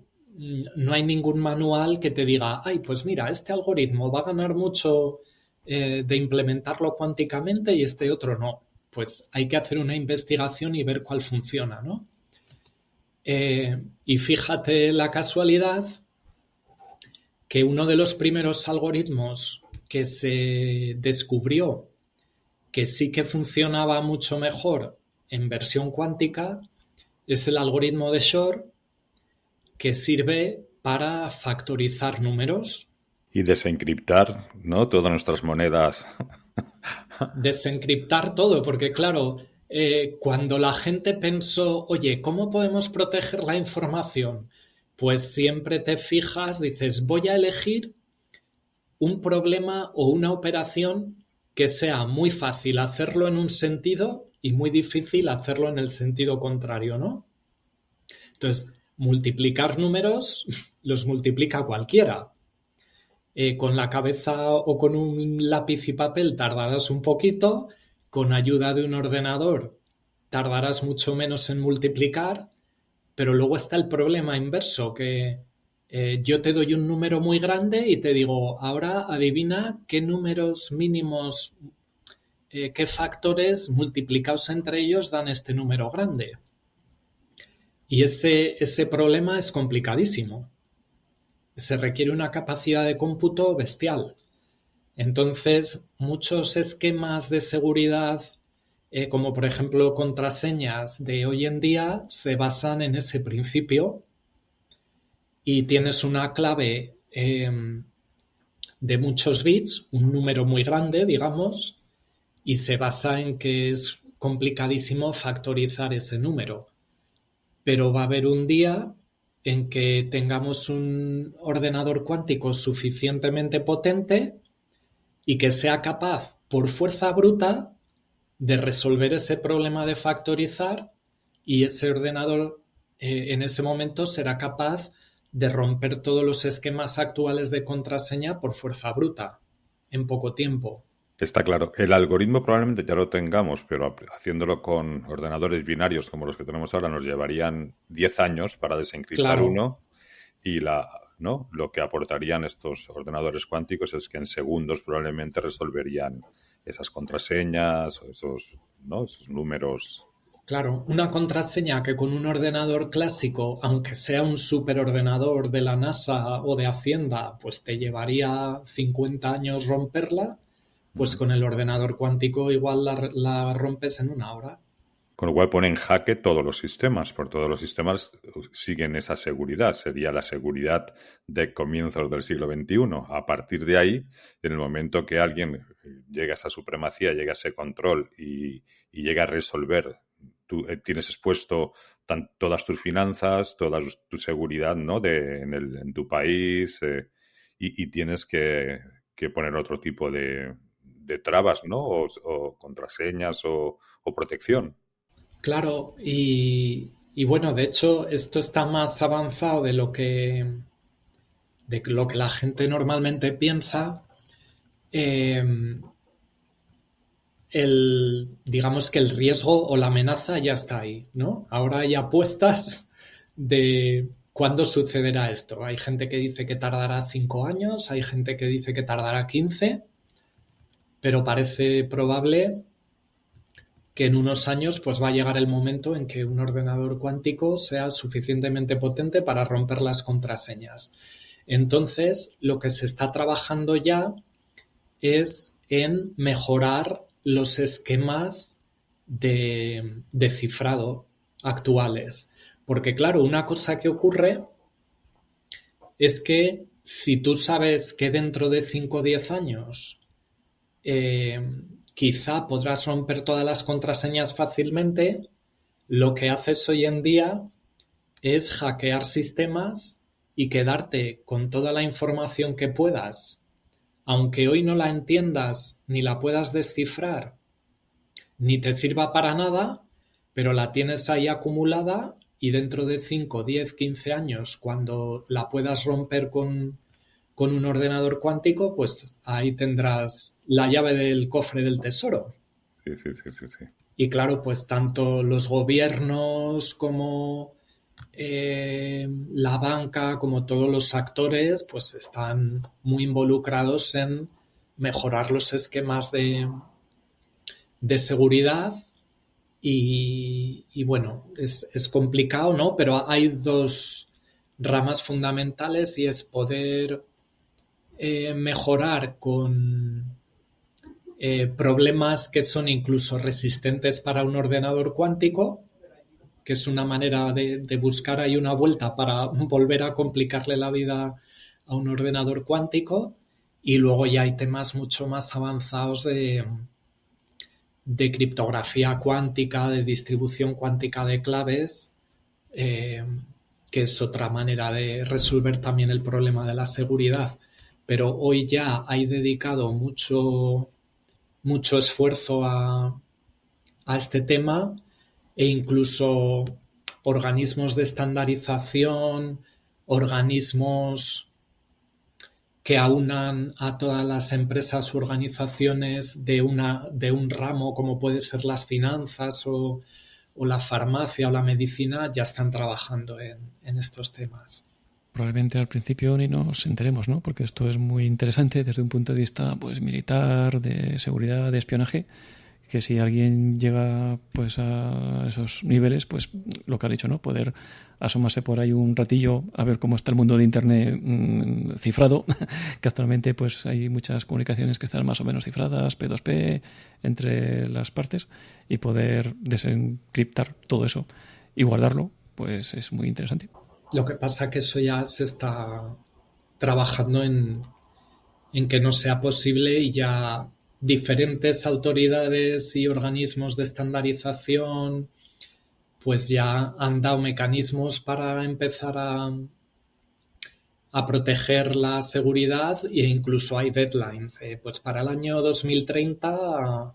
no hay ningún manual que te diga, ay, pues mira, este algoritmo va a ganar mucho de implementarlo cuánticamente y este otro no. Pues hay que hacer una investigación y ver cuál funciona, ¿no? Y fíjate la casualidad que uno de los primeros algoritmos que se descubrió que sí que funcionaba mucho mejor en versión cuántica es el algoritmo de Shor, que sirve para factorizar números. Y desencriptar, ¿no? Todas nuestras monedas. Desencriptar todo, porque claro, cuando la gente pensó, oye, ¿cómo podemos proteger la información? Pues siempre te fijas, dices, voy a elegir un problema o una operación que sea muy fácil hacerlo en un sentido y muy difícil hacerlo en el sentido contrario, ¿no? Entonces, multiplicar números los multiplica cualquiera. Con la cabeza o con un lápiz y papel tardarás un poquito, con ayuda de un ordenador tardarás mucho menos en multiplicar, pero luego está el problema inverso, que yo te doy un número muy grande y te digo, ahora adivina qué números mínimos, qué factores multiplicados entre ellos dan este número grande. Y ese problema es complicadísimo. Se requiere una capacidad de cómputo bestial. Entonces, muchos esquemas de seguridad, como por ejemplo contraseñas de hoy en día, se basan en ese principio y tienes una clave de muchos bits, un número muy grande, digamos, y se basa en que es complicadísimo factorizar ese número. Pero va a haber un día en que tengamos un ordenador cuántico suficientemente potente y que sea capaz, por fuerza bruta, de resolver ese problema de factorizar, y ese ordenador en ese momento será capaz de romper todos los esquemas actuales de contraseña por fuerza bruta, en poco tiempo. Está claro. El algoritmo probablemente ya lo tengamos, pero haciéndolo con ordenadores binarios como los que tenemos ahora nos llevarían 10 años para desencriptar Claro. uno, y ¿no? Lo que aportarían estos ordenadores cuánticos es que en segundos probablemente resolverían esas contraseñas o esos números. Claro, una contraseña que con un ordenador clásico, aunque sea un superordenador de la NASA o de Hacienda, pues te llevaría 50 años romperla, pues con el ordenador cuántico igual la rompes en una hora. Con lo cual pone en jaque todos los sistemas, porque todos los sistemas siguen esa seguridad. Sería la seguridad de comienzos del siglo XXI. A partir de ahí, en el momento que alguien llega a esa supremacía, llega a ese control y llega a resolver, tú tienes expuesto todas tus finanzas, toda tu seguridad, ¿no? en tu país, y tienes que poner otro tipo de trabas, ¿no? O contraseñas o protección. Claro, y bueno, de hecho, esto está más avanzado de lo que la gente normalmente piensa. Digamos que el riesgo o la amenaza ya está ahí, ¿no? Ahora hay apuestas de cuándo sucederá esto. Hay gente que dice que tardará 5 años, hay gente que dice que tardará 15, pero parece probable que en unos años pues va a llegar el momento en que un ordenador cuántico sea suficientemente potente para romper las contraseñas. Entonces, lo que se está trabajando ya es en mejorar los esquemas de cifrado actuales. Porque claro, una cosa que ocurre es que si tú sabes que dentro de 5 o 10 años quizá podrás romper todas las contraseñas fácilmente, lo que haces hoy en día es hackear sistemas y quedarte con toda la información que puedas, aunque hoy no la entiendas ni la puedas descifrar, ni te sirva para nada, pero la tienes ahí acumulada y dentro de 5, 10, 15 años, cuando la puedas romper con un ordenador cuántico, pues ahí tendrás la llave del cofre del tesoro. Sí. Y claro, pues tanto los gobiernos como la banca, como todos los actores, pues están muy involucrados en mejorar los esquemas de seguridad y bueno, es complicado, ¿no? Pero hay dos ramas fundamentales y es poder mejorar con problemas que son incluso resistentes para un ordenador cuántico, que es una manera de buscar ahí una vuelta para volver a complicarle la vida a un ordenador cuántico. Y luego ya hay temas mucho más avanzados de criptografía cuántica, de distribución cuántica de claves, que es otra manera de resolver también el problema de la seguridad. Pero hoy ya hay dedicado mucho esfuerzo a este tema, e incluso organismos de estandarización, organismos que aunan a todas las empresas u organizaciones de un ramo, como puede ser las finanzas o la farmacia o la medicina, ya están trabajando en estos temas. Probablemente al principio ni nos enteremos, ¿no? Porque esto es muy interesante desde un punto de vista pues militar, de seguridad, de espionaje, que si alguien llega pues a esos niveles, pues lo que ha dicho, ¿no? Poder asomarse por ahí un ratillo a ver cómo está el mundo de Internet cifrado, que actualmente pues hay muchas comunicaciones que están más o menos cifradas, P2P, entre las partes, y poder desencriptar todo eso y guardarlo, pues es muy interesante. Lo que pasa es que eso ya se está trabajando en que no sea posible, y ya diferentes autoridades y organismos de estandarización pues ya han dado mecanismos para empezar a proteger la seguridad, e incluso hay deadlines. Pues para el año 2030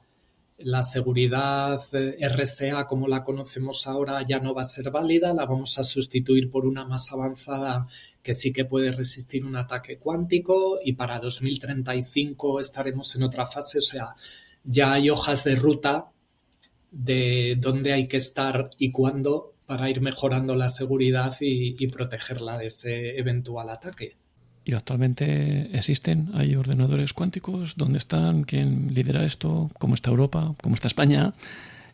la seguridad RSA, como la conocemos ahora, ya no va a ser válida, la vamos a sustituir por una más avanzada que sí que puede resistir un ataque cuántico, y para 2035 estaremos en otra fase. O sea, ya hay hojas de ruta de dónde hay que estar y cuándo para ir mejorando la seguridad y protegerla de ese eventual ataque. ¿Y actualmente hay ordenadores cuánticos? ¿Dónde están? ¿Quién lidera esto? ¿Cómo está Europa? ¿Cómo está España?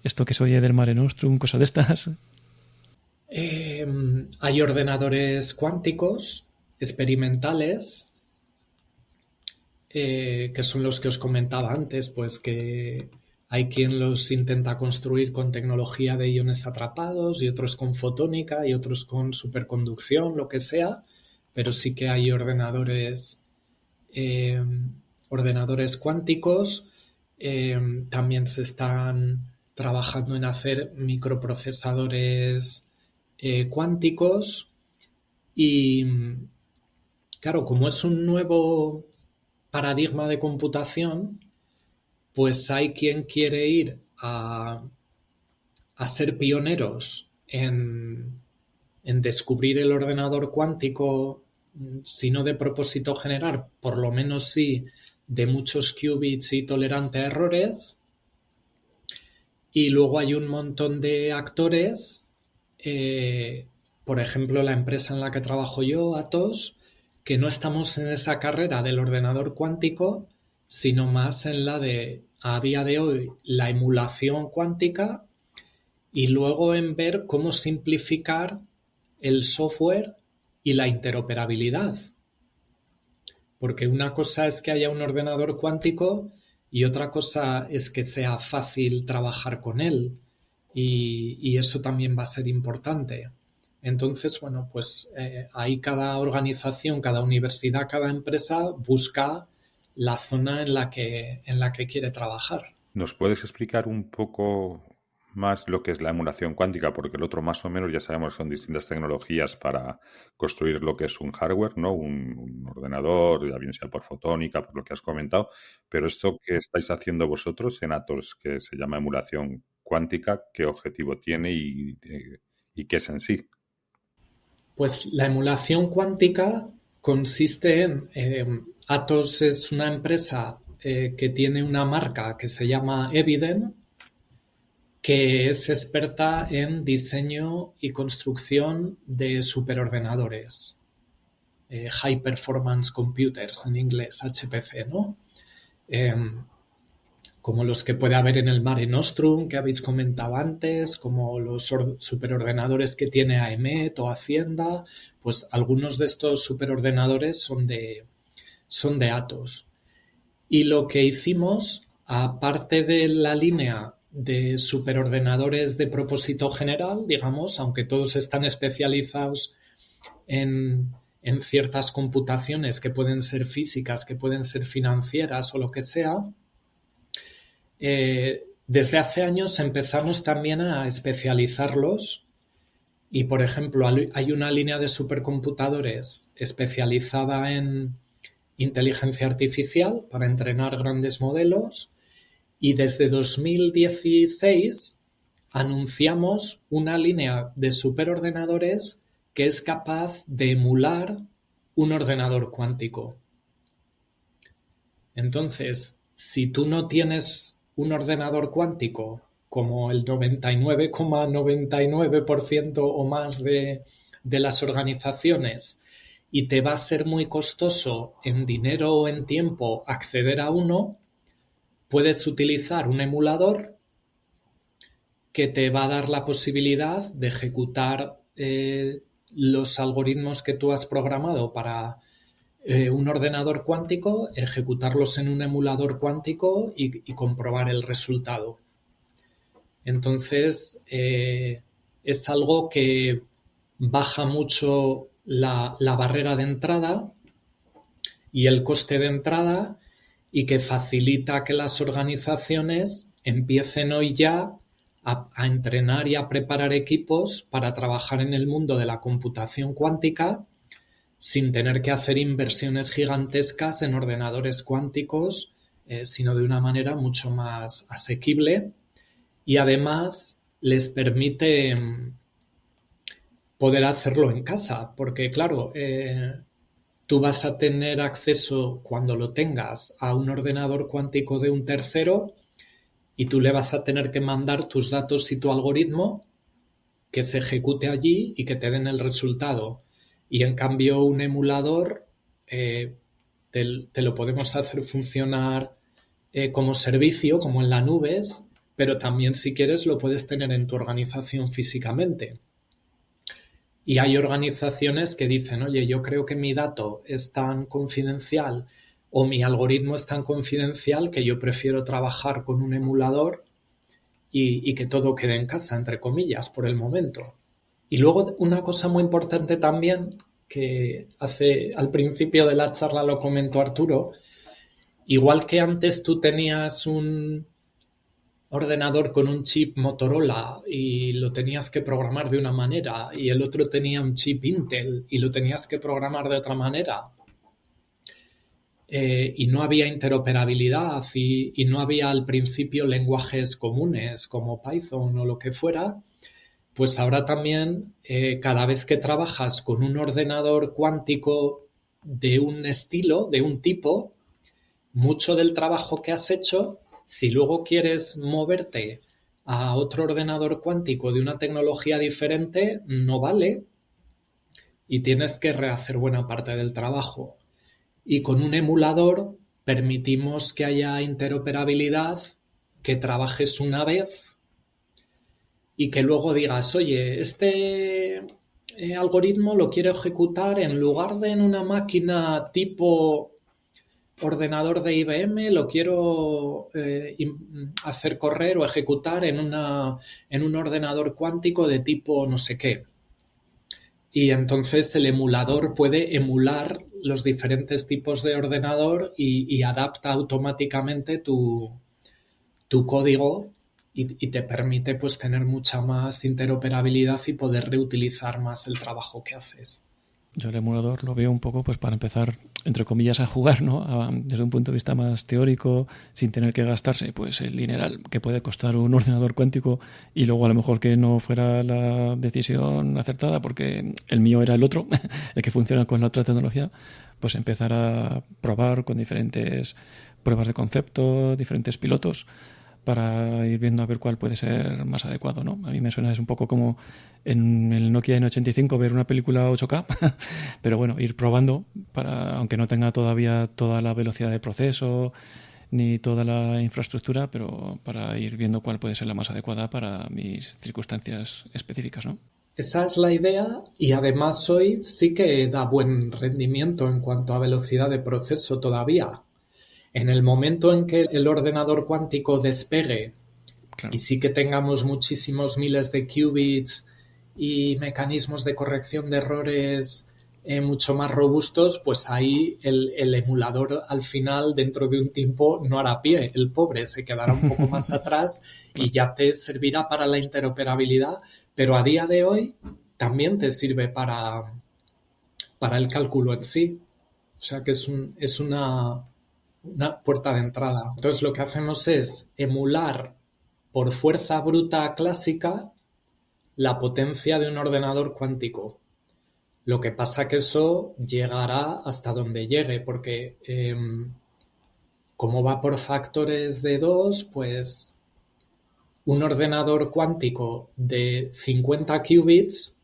¿Esto que se oye del Mare Nostrum? ¿Cosas de estas? Hay ordenadores cuánticos experimentales, que son los que os comentaba antes, pues que hay quien los intenta construir con tecnología de iones atrapados, y otros con fotónica, y otros con superconducción, lo que sea. Pero sí que hay ordenadores cuánticos. También se están trabajando en hacer microprocesadores cuánticos. Y claro, como es un nuevo paradigma de computación, pues hay quien quiere ir a ser pioneros en descubrir el ordenador cuántico, si no de propósito general, por lo menos sí de muchos qubits y tolerante a errores. Y luego hay un montón de actores, por ejemplo la empresa en la que trabajo yo, Atos, que no estamos en esa carrera del ordenador cuántico, sino más en la de, a día de hoy, la emulación cuántica, y luego en ver cómo simplificar el software y la interoperabilidad. Porque una cosa es que haya un ordenador cuántico y otra cosa es que sea fácil trabajar con él. Y eso también va a ser importante. Entonces, bueno, pues ahí cada organización, cada universidad, cada empresa busca la zona en la que quiere trabajar. ¿Nos puedes explicar un poco más lo que es la emulación cuántica? Porque el otro más o menos ya sabemos que son distintas tecnologías para construir lo que es un hardware, ¿no? Un ordenador, ya bien sea por fotónica, por lo que has comentado. Pero esto que estáis haciendo vosotros en Atos, que se llama emulación cuántica, ¿qué objetivo tiene y qué es en sí? Pues la emulación cuántica consiste en... Atos es una empresa que tiene una marca que se llama Eviden, que es experta en diseño y construcción de superordenadores, High Performance Computers en inglés, HPC, ¿no? Como los que puede haber en el Mare Nostrum, que habéis comentado antes, como los superordenadores que tiene AEMET o Hacienda. Pues algunos de estos superordenadores son de Atos. Y lo que hicimos aparte de la línea de superordenadores de propósito general, digamos, aunque todos están especializados en ciertas computaciones que pueden ser físicas, que pueden ser financieras o lo que sea, desde hace años empezamos también a especializarlos y, por ejemplo, hay una línea de supercomputadores especializada en inteligencia artificial para entrenar grandes modelos y desde 2016 anunciamos una línea de superordenadores que es capaz de emular un ordenador cuántico. Entonces, si tú no tienes un ordenador cuántico como el 99,99% o más de las organizaciones y te va a ser muy costoso en dinero o en tiempo acceder a uno, puedes utilizar un emulador que te va a dar la posibilidad de ejecutar los algoritmos que tú has programado para un ordenador cuántico, ejecutarlos en un emulador cuántico y comprobar el resultado. Entonces, es algo que baja mucho la barrera de entrada y el coste de entrada y que facilita que las organizaciones empiecen hoy ya a entrenar y a preparar equipos para trabajar en el mundo de la computación cuántica sin tener que hacer inversiones gigantescas en ordenadores cuánticos, sino de una manera mucho más asequible y además les permite poder hacerlo en casa, porque claro, tú vas a tener acceso cuando lo tengas a un ordenador cuántico de un tercero y tú le vas a tener que mandar tus datos y tu algoritmo que se ejecute allí y que te den el resultado. Y en cambio un emulador te lo podemos hacer funcionar como servicio, como en la nube, pero también si quieres lo puedes tener en tu organización físicamente. Y hay organizaciones que dicen, oye, yo creo que mi dato es tan confidencial o mi algoritmo es tan confidencial que yo prefiero trabajar con un emulador y que todo quede en casa, entre comillas, por el momento. Y luego una cosa muy importante también, que al principio de la charla lo comentó Arturo, igual que antes tú tenías un ordenador con un chip Motorola y lo tenías que programar de una manera y el otro tenía un chip Intel y lo tenías que programar de otra manera y no había interoperabilidad y no había al principio lenguajes comunes como Python o lo que fuera, pues ahora también cada vez que trabajas con un ordenador cuántico de un estilo, de un tipo, mucho del trabajo que has hecho, si luego quieres moverte a otro ordenador cuántico de una tecnología diferente, no vale y tienes que rehacer buena parte del trabajo. Y con un emulador permitimos que haya interoperabilidad, que trabajes una vez y que luego digas, oye, este algoritmo lo quiero ejecutar en lugar de en una máquina tipo ordenador de IBM, lo quiero hacer correr o ejecutar en un ordenador cuántico de tipo no sé qué. Y entonces el emulador puede emular los diferentes tipos de ordenador y adapta automáticamente tu código y te permite pues tener mucha más interoperabilidad y poder reutilizar más el trabajo que haces. Yo el emulador lo veo un poco pues para empezar, entre comillas, a jugar, ¿no? Desde un punto de vista más teórico, sin tener que gastarse pues el dineral que puede costar un ordenador cuántico y luego a lo mejor que no fuera la decisión acertada porque el mío era el otro, el que funciona con la otra tecnología, pues empezar a probar con diferentes pruebas de concepto, diferentes pilotos, para ir viendo a ver cuál puede ser más adecuado, ¿no? A mí me suena es un poco como en el Nokia N85 ver una película 8K, pero bueno, ir probando para, aunque no tenga todavía toda la velocidad de proceso ni toda la infraestructura, pero para ir viendo cuál puede ser la más adecuada para mis circunstancias específicas, ¿no? Esa es la idea y además hoy sí que da buen rendimiento en cuanto a velocidad de proceso todavía. En el momento en que el ordenador cuántico despegue Claro. y sí que tengamos muchísimos miles de qubits y mecanismos de corrección de errores mucho más robustos, pues ahí el emulador al final, dentro de un tiempo, no hará pie. El pobre se quedará un poco más atrás y ya te servirá para la interoperabilidad, pero a día de hoy también te sirve para el cálculo en sí. O sea que es una puerta de entrada. Entonces lo que hacemos es emular por fuerza bruta clásica la potencia de un ordenador cuántico. Lo que pasa que eso llegará hasta donde llegue, porque como va por factores de 2, pues un ordenador cuántico de 50 qubits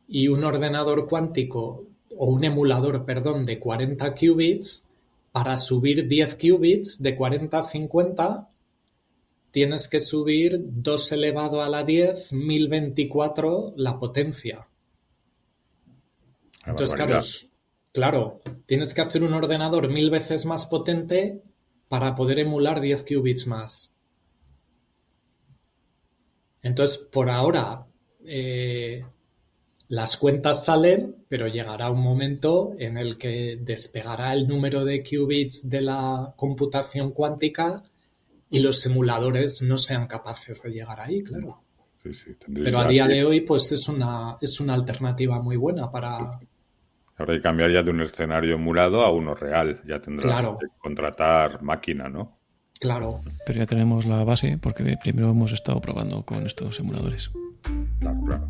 y un ordenador cuántico, o un emulador, perdón, de 40 qubits, para subir 10 qubits de 40 a 50, tienes que subir 2 elevado a la 10, 1024 la potencia. Entonces, claro, tienes que hacer un ordenador 1000 veces más potente para poder emular 10 qubits más. Entonces, por ahora, las cuentas salen, pero llegará un momento en el que despegará el número de qubits de la computación cuántica y los simuladores no sean capaces de llegar ahí, claro. Sí, sí, pero a día de hoy, pues es una alternativa muy buena para... Habrá que cambiar ya de un escenario emulado a uno real. Ya tendrás que contratar máquina, ¿no? Claro. Pero ya tenemos la base porque primero hemos estado probando con estos emuladores. Claro, claro.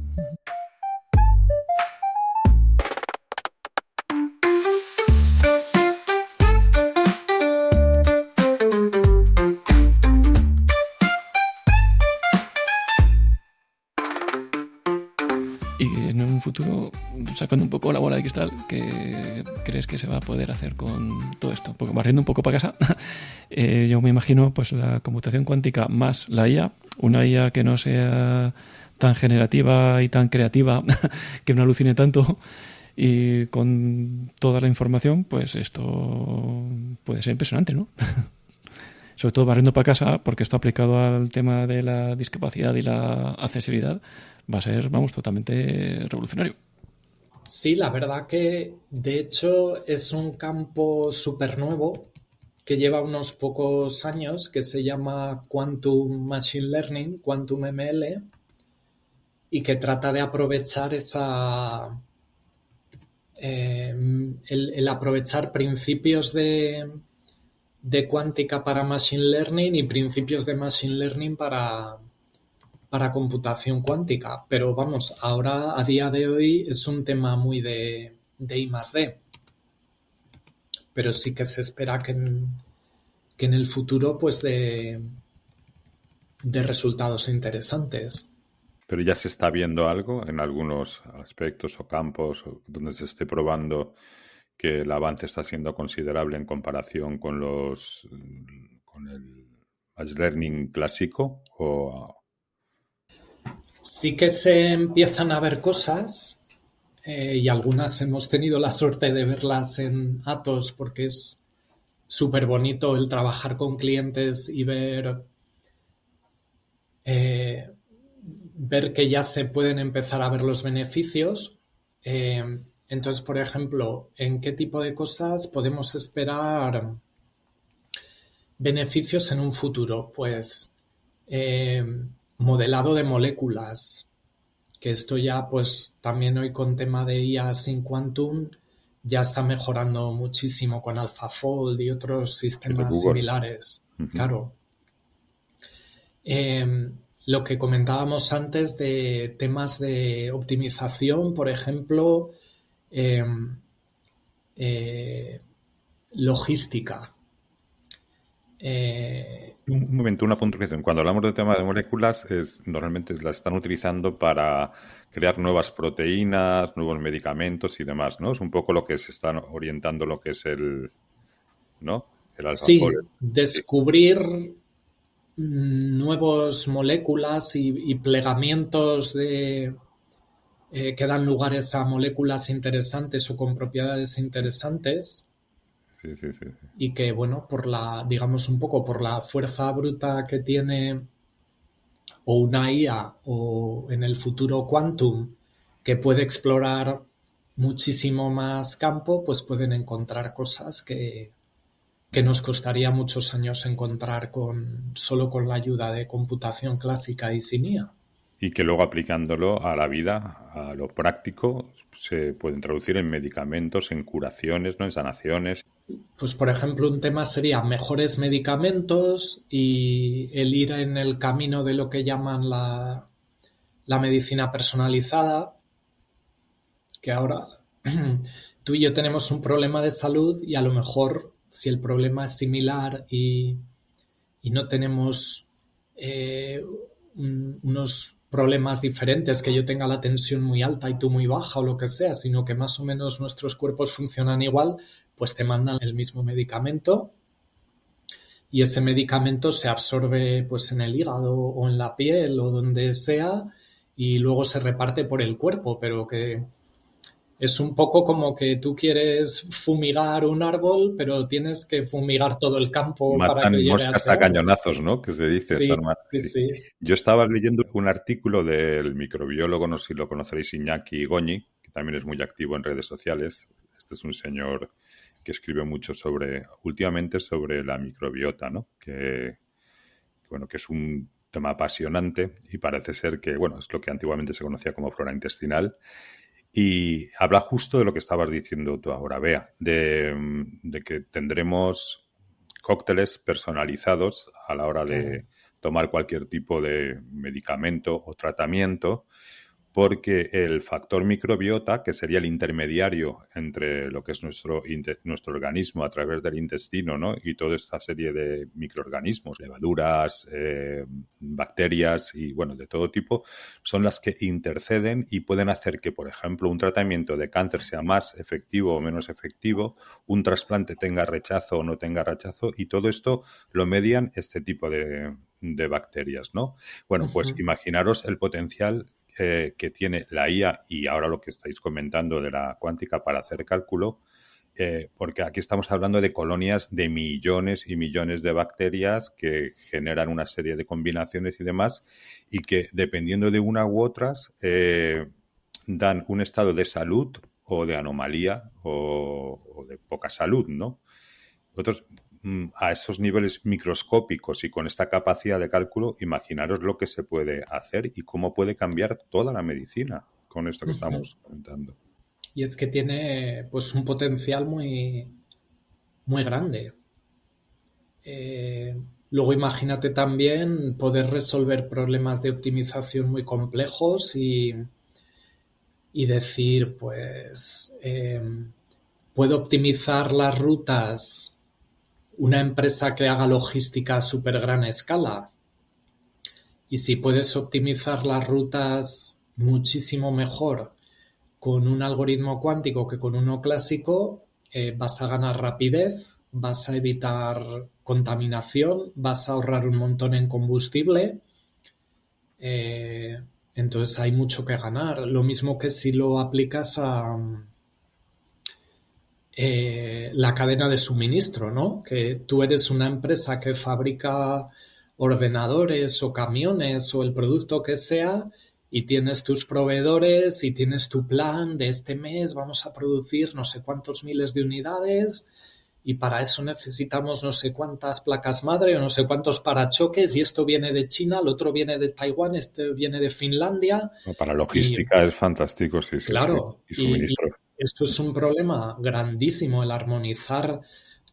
Y en un futuro, sacando un poco la bola de cristal, ¿qué crees que se va a poder hacer con todo esto? Porque barriendo un poco para casa, yo me imagino pues la computación cuántica más la IA, una IA que no sea tan generativa y tan creativa, que no alucine tanto, y con toda la información, pues esto puede ser impresionante, ¿no? Sobre todo barriendo para casa, porque esto aplicado al tema de la discapacidad y la accesibilidad va a ser, vamos, totalmente revolucionario. Sí, la verdad que de hecho es un campo súper nuevo que lleva unos pocos años, que se llama Quantum Machine Learning, Quantum ML, y que trata de aprovechar el aprovechar principios de cuántica para Machine Learning y principios de Machine Learning para computación cuántica. Pero vamos, ahora a día de hoy es un tema muy de I+D. Pero sí que se espera que en el futuro pues de resultados interesantes. Pero ya se está viendo algo en algunos aspectos o campos donde se esté probando que el avance está siendo considerable en comparación con el Machine Learning clásico, o... Sí que se empiezan a ver cosas y algunas hemos tenido la suerte de verlas en Atos porque es súper bonito el trabajar con clientes y ver que ya se pueden empezar a ver los beneficios. Entonces, por ejemplo, ¿en qué tipo de cosas podemos esperar beneficios en un futuro? Pues modelado de moléculas, que esto ya pues también hoy con tema de IA sin quantum ya está mejorando muchísimo con AlphaFold y otros sistemas similares. Claro. Lo que comentábamos antes de temas de optimización, por ejemplo, logística. Un momento, una puntualización. Cuando hablamos del tema de moléculas, normalmente las están utilizando para crear nuevas proteínas, nuevos medicamentos y demás, ¿no? Es un poco lo que se está orientando lo que es el AlphaFold. Sí, descubrir nuevas moléculas y plegamientos que dan lugares a moléculas interesantes o con propiedades interesantes. Sí, sí, sí, sí. y que, bueno, digamos un poco por la fuerza bruta que tiene o una IA o en el futuro quantum que puede explorar muchísimo más campo, pues pueden encontrar cosas que nos costaría muchos años encontrar solo con la ayuda de computación clásica y sin IA. Y que luego aplicándolo a la vida, a lo práctico, se pueden traducir en medicamentos, en curaciones, ¿no? En sanaciones. Pues, por ejemplo, un tema sería mejores medicamentos y el ir en el camino de lo que llaman la medicina personalizada, que ahora tú y yo tenemos un problema de salud y a lo mejor si el problema es similar y no tenemos unos problemas diferentes, que yo tenga la tensión muy alta y tú muy baja o lo que sea, sino que más o menos nuestros cuerpos funcionan igual, pues te mandan el mismo medicamento y ese medicamento se absorbe pues en el hígado o en la piel o donde sea y luego se reparte por el cuerpo, pero que es un poco como que tú quieres fumigar un árbol, pero tienes que fumigar todo el campo para que Matan llegue a moscas ese a árbol. cañonazos, ¿no? Que se dice. Sí, Están sí, sí. Yo estaba leyendo un artículo del microbiólogo, no sé si lo conoceréis, Iñaki Goñi, que también es muy activo en redes sociales. Este es un señor que escribe mucho últimamente sobre la microbiota, ¿no? Bueno, que es un tema apasionante y parece ser que, bueno, es lo que antiguamente se conocía como flora intestinal. Y habla justo de lo que estabas diciendo tú ahora, Bea, de que tendremos cócteles personalizados a la hora de tomar cualquier tipo de medicamento o tratamiento, porque el factor microbiota, que sería el intermediario entre lo que es nuestro organismo a través del intestino, ¿no? Y toda esta serie de microorganismos, levaduras, bacterias y, bueno, de todo tipo, son las que interceden y pueden hacer que, por ejemplo, un tratamiento de cáncer sea más efectivo o menos efectivo, un trasplante tenga rechazo o no tenga rechazo, y todo esto lo median este tipo de bacterias, ¿no? Bueno, pues imaginaros el potencial que tiene la IA y ahora lo que estáis comentando de la cuántica para hacer cálculo, porque aquí estamos hablando de colonias de millones y millones de bacterias que generan una serie de combinaciones y demás, y que dependiendo de una u otras dan un estado de salud o de anomalía o de poca salud, ¿no? Otros, a esos niveles microscópicos y con esta capacidad de cálculo, imaginaros lo que se puede hacer y cómo puede cambiar toda la medicina con esto que estamos comentando. Y es que tiene pues un potencial muy, muy grande. Luego imagínate también poder resolver problemas de optimización muy complejos y decir, pues, puedo optimizar las rutas una empresa que haga logística a súper gran escala. Y si puedes optimizar las rutas muchísimo mejor con un algoritmo cuántico que con uno clásico, vas a ganar rapidez, vas a evitar contaminación, vas a ahorrar un montón en combustible. Entonces hay mucho que ganar. Lo mismo que si lo aplicas a la cadena de suministro, ¿no? Que tú eres una empresa que fabrica ordenadores o camiones o el producto que sea y tienes tus proveedores y tienes tu plan de este mes vamos a producir no sé cuántos miles de unidades y para eso necesitamos no sé cuántas placas madre o no sé cuántos parachoques y esto viene de China, el otro viene de Taiwán, este viene de Finlandia. Para logística es fantástico, sí, sí. Claro, Sí. Y suministro. Esto es un problema grandísimo, el armonizar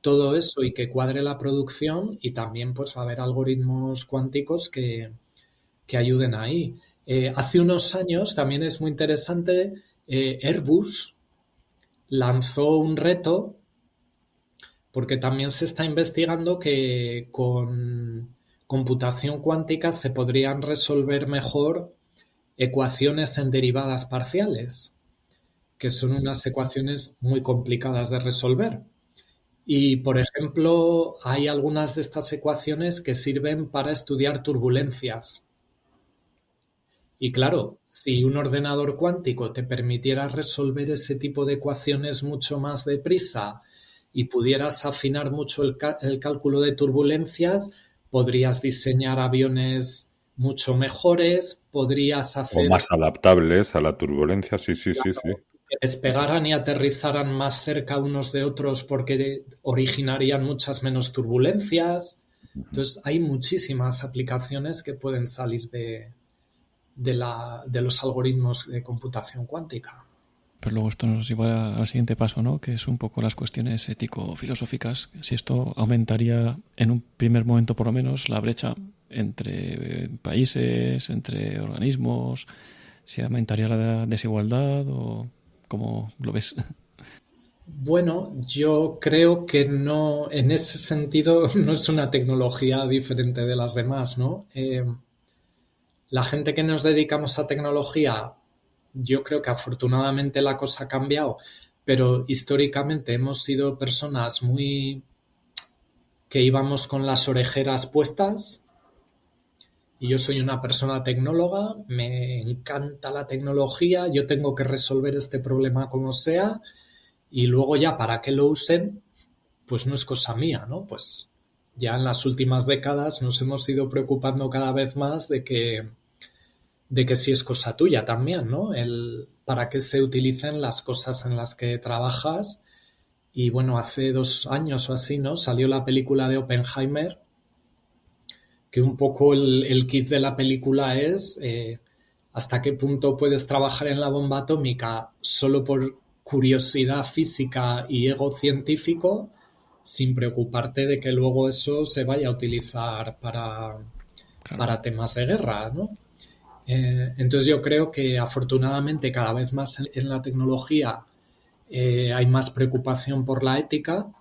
todo eso y que cuadre la producción y también pues va a haber algoritmos cuánticos que ayuden ahí. Hace unos años, también es muy interesante, Airbus lanzó un reto porque también se está investigando que con computación cuántica se podrían resolver mejor ecuaciones en derivadas parciales, que son unas ecuaciones muy complicadas de resolver. Y, por ejemplo, hay algunas de estas ecuaciones que sirven para estudiar turbulencias. Y claro, si un ordenador cuántico te permitiera resolver ese tipo de ecuaciones mucho más deprisa y pudieras afinar mucho el cálculo de turbulencias, podrías diseñar aviones mucho mejores, podrías O hacer más adaptables a la turbulencia, sí, sí, sí, sí. que despegaran y aterrizaran más cerca unos de otros porque originarían muchas menos turbulencias. Entonces, hay muchísimas aplicaciones que pueden salir de los algoritmos de computación cuántica. Pero luego esto nos lleva al siguiente paso, ¿no? Que es un poco las cuestiones ético-filosóficas. Si esto aumentaría, en un primer momento por lo menos, la brecha entre países, entre organismos, si aumentaría la desigualdad o cómo lo ves. Bueno, yo creo que no, en ese sentido, no es una tecnología diferente de las demás, ¿no? La gente que nos dedicamos a tecnología, yo creo que afortunadamente la cosa ha cambiado, pero históricamente hemos sido personas que íbamos con las orejeras puestas, y yo soy una persona tecnóloga, me encanta la tecnología, yo tengo que resolver este problema como sea, y luego ya para qué lo usen, pues no es cosa mía, ¿no? Pues ya en las últimas décadas nos hemos ido preocupando cada vez más de que sí es cosa tuya también, ¿no? Para qué se utilicen las cosas en las que trabajas. Y bueno, hace 2 años o así, ¿no? Salió la película de Oppenheimer, que un poco el kit de la película es hasta qué punto puedes trabajar en la bomba atómica solo por curiosidad física y ego científico, sin preocuparte de que luego eso se vaya a utilizar para temas de guerra, ¿no? Entonces yo creo que afortunadamente cada vez más en la tecnología hay más preocupación por la ética,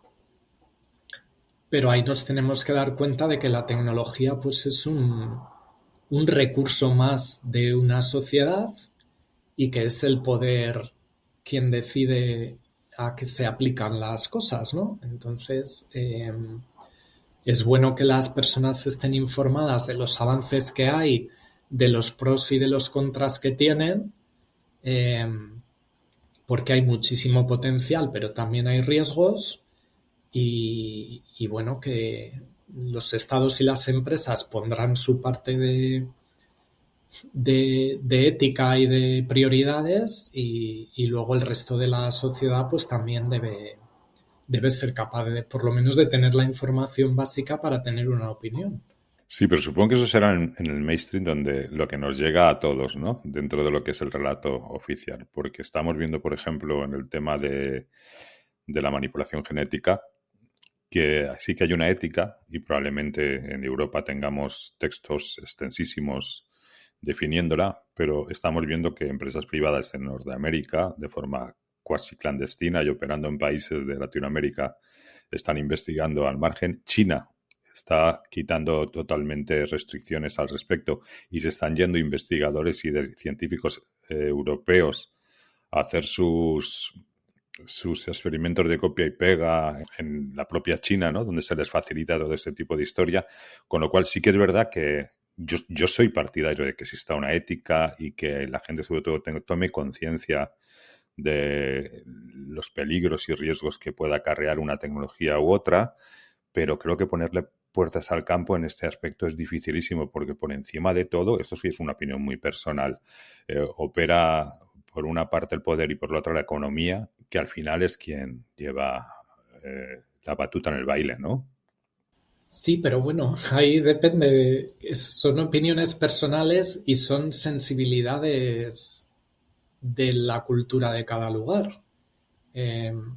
pero ahí nos tenemos que dar cuenta de que la tecnología pues es un recurso más de una sociedad y que es el poder quien decide a qué se aplican las cosas, ¿no? Entonces, es bueno que las personas estén informadas de los avances que hay, de los pros y de los contras que tienen, porque hay muchísimo potencial, pero también hay riesgos y bueno, que los estados y las empresas pondrán su parte de ética y de prioridades y luego el resto de la sociedad pues también debe ser capaz de, por lo menos, de tener la información básica para tener una opinión. Sí, pero supongo que eso será en el mainstream donde lo que nos llega a todos, ¿no? Dentro de lo que es el relato oficial. Porque estamos viendo, por ejemplo, en el tema de la manipulación genética, que sí que hay una ética y probablemente en Europa tengamos textos extensísimos definiéndola, pero estamos viendo que empresas privadas en Norteamérica, de forma cuasi clandestina y operando en países de Latinoamérica, están investigando al margen. China está quitando totalmente restricciones al respecto y se están yendo investigadores y científicos europeos a hacer sus experimentos de copia y pega en la propia China, ¿no? Donde se les facilita todo este tipo de historia, con lo cual sí que es verdad que yo soy partidario de que exista una ética y que la gente sobre todo tome conciencia de los peligros y riesgos que pueda acarrear una tecnología u otra, pero creo que ponerle puertas al campo en este aspecto es dificilísimo porque por encima de todo, esto sí es una opinión muy personal, opera por una parte el poder y por la otra la economía, que al final es quien lleva la batuta en el baile, ¿no? Sí, pero bueno, ahí depende. Son opiniones personales y son sensibilidades de la cultura de cada lugar. En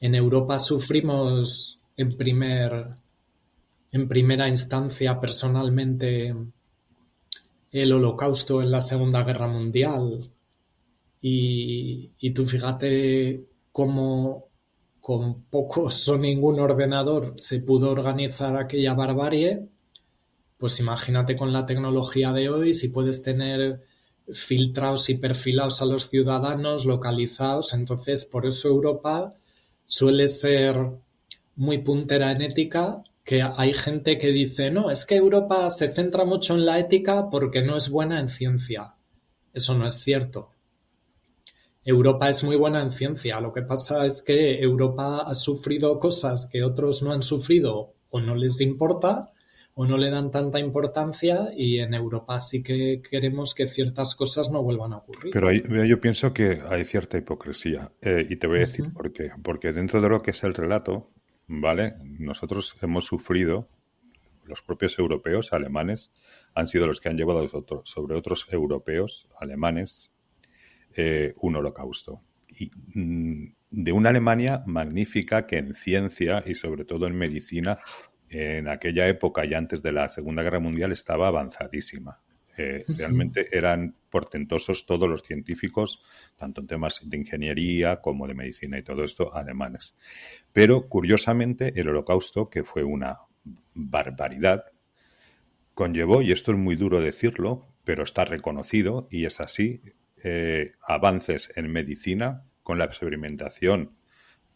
Europa sufrimos en primera instancia personalmente el Holocausto en la Segunda Guerra Mundial. Y tú fíjate cómo con pocos o ningún ordenador se pudo organizar aquella barbarie, pues imagínate con la tecnología de hoy, si puedes tener filtrados y perfilados a los ciudadanos, localizados. Entonces, por eso Europa suele ser muy puntera en ética, que hay gente que dice, no, es que Europa se centra mucho en la ética porque no es buena en ciencia. Eso no es cierto. Europa es muy buena en ciencia. Lo que pasa es que Europa ha sufrido cosas que otros no han sufrido o no les importa o no le dan tanta importancia, y en Europa sí que queremos que ciertas cosas no vuelvan a ocurrir. Pero yo pienso que hay cierta hipocresía, y te voy a decir por qué. Porque dentro de lo que es el relato, ¿vale? Nosotros hemos sufrido, los propios europeos alemanes han sido los que han llevado sobre otros europeos alemanes un holocausto. Y de una Alemania magnífica que en ciencia y sobre todo en medicina en aquella época y antes de la Segunda Guerra Mundial estaba avanzadísima. Realmente eran portentosos todos los científicos, tanto en temas de ingeniería como de medicina y todo esto, alemanes. Pero, curiosamente, el Holocausto, que fue una barbaridad, conllevó, y esto es muy duro decirlo, pero está reconocido y es así, avances en medicina con la experimentación,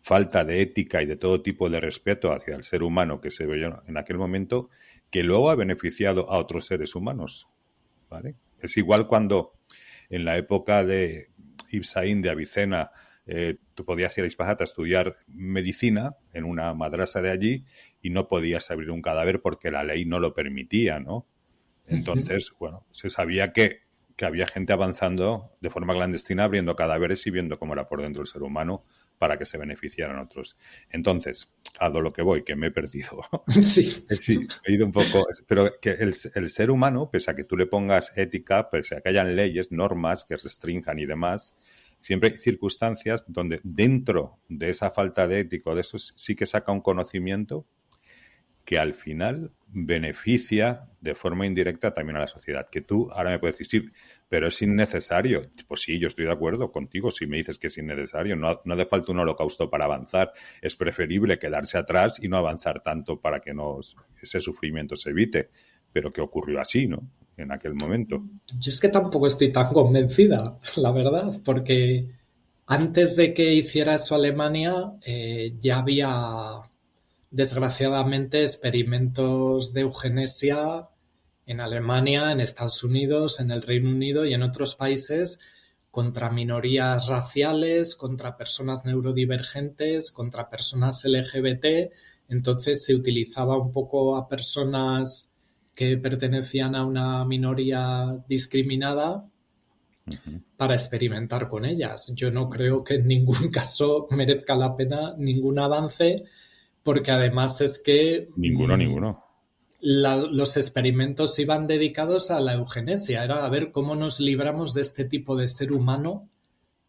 falta de ética y de todo tipo de respeto hacia el ser humano que se vio en aquel momento, que luego ha beneficiado a otros seres humanos, ¿vale? Es igual cuando en la época de Ibn Sain de Avicena tú podías ir a Isfahat a estudiar medicina en una madrasa de allí y no podías abrir un cadáver porque la ley no lo permitía, ¿no? Entonces, bueno, se sabía que había gente avanzando de forma clandestina abriendo cadáveres y viendo cómo era por dentro el ser humano para que se beneficiaran otros. Entonces, a lo que voy, que me he perdido. Sí. Sí, he ido un poco. Pero que el ser humano, pese a que tú le pongas ética, pese a que hayan leyes, normas que restrinjan y demás, siempre hay circunstancias donde dentro de esa falta de ética, de eso sí que saca un conocimiento que al final beneficia de forma indirecta también a la sociedad. Que tú ahora me puedes decir, sí, pero es innecesario. Pues sí, yo estoy de acuerdo contigo si me dices que es innecesario. No hace falta un holocausto para avanzar. Es preferible quedarse atrás y no avanzar tanto para que ese sufrimiento se evite. Pero que ocurrió así, ¿no? En aquel momento. Yo es que tampoco estoy tan convencida, la verdad, porque antes de que hiciera eso Alemania ya había, desgraciadamente, experimentos de eugenesia en Alemania, en Estados Unidos, en el Reino Unido y en otros países contra minorías raciales, contra personas neurodivergentes, contra personas LGBT. Entonces se utilizaba un poco a personas que pertenecían a una minoría discriminada para experimentar con ellas. Yo no creo que en ningún caso merezca la pena ningún avance, porque además es que Ninguno. Los experimentos iban dedicados a la eugenesia, era a ver cómo nos libramos de este tipo de ser humano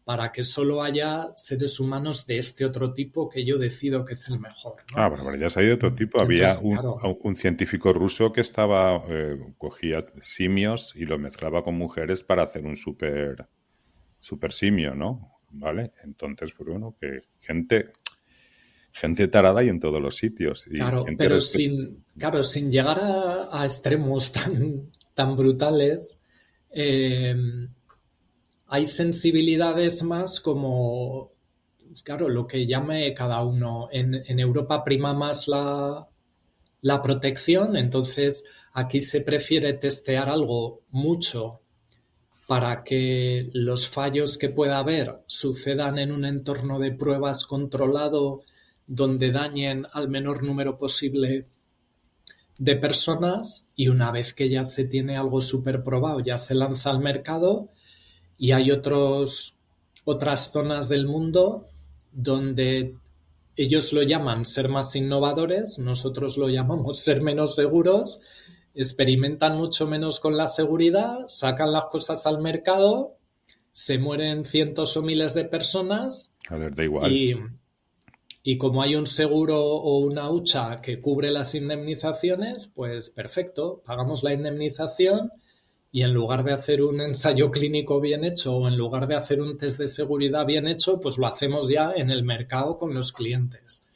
para que solo haya seres humanos de este otro tipo que yo decido que es el mejor, ¿no? Bueno, ya se ha ido otro tipo. Entonces, había un científico ruso que cogía simios y lo mezclaba con mujeres para hacer un super simio, ¿no? ¿Vale? Entonces, pues bueno, que gente tarada hay en todos los sitios. Y claro, pero sin llegar a extremos tan brutales, hay sensibilidades más como, claro, lo que llame cada uno. En Europa prima más la protección, entonces aquí se prefiere testear algo mucho para que los fallos que pueda haber sucedan en un entorno de pruebas controlado donde dañen al menor número posible de personas, y una vez que ya se tiene algo súper probado ya se lanza al mercado. Y hay otras zonas del mundo donde ellos lo llaman ser más innovadores, nosotros lo llamamos ser menos seguros, experimentan mucho menos con la seguridad, sacan las cosas al mercado, se mueren cientos o miles de personas. A ver, da igual. Y como hay un seguro o una hucha que cubre las indemnizaciones, pues perfecto, pagamos la indemnización. Y en lugar de hacer un ensayo clínico bien hecho o en lugar de hacer un test de seguridad bien hecho, pues lo hacemos ya en el mercado con los clientes.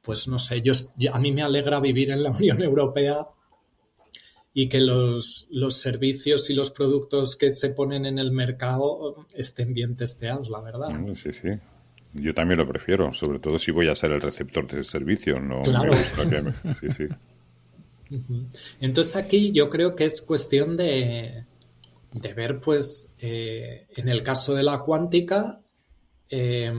Pues no sé, a mí me alegra vivir en la Unión Europea y que los servicios y los productos que se ponen en el mercado estén bien testeados, la verdad. Sí. Yo también lo prefiero, sobre todo si voy a ser el receptor de ese servicio. No claro. Me gusta que Sí. Entonces aquí yo creo que es cuestión de ver, pues, en el caso de la cuántica, eh,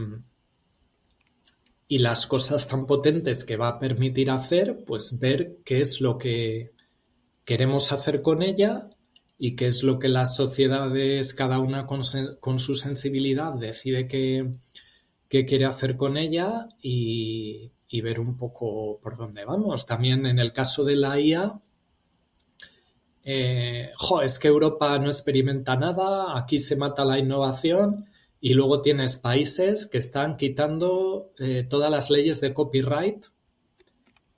y las cosas tan potentes que va a permitir hacer, pues ver qué es lo que queremos hacer con ella y qué es lo que las sociedades, cada una con su sensibilidad, decide qué quiere hacer con ella y ver un poco por dónde vamos. También en el caso de la IA, es que Europa no experimenta nada, aquí se mata la innovación y luego tienes países que están quitando todas las leyes de copyright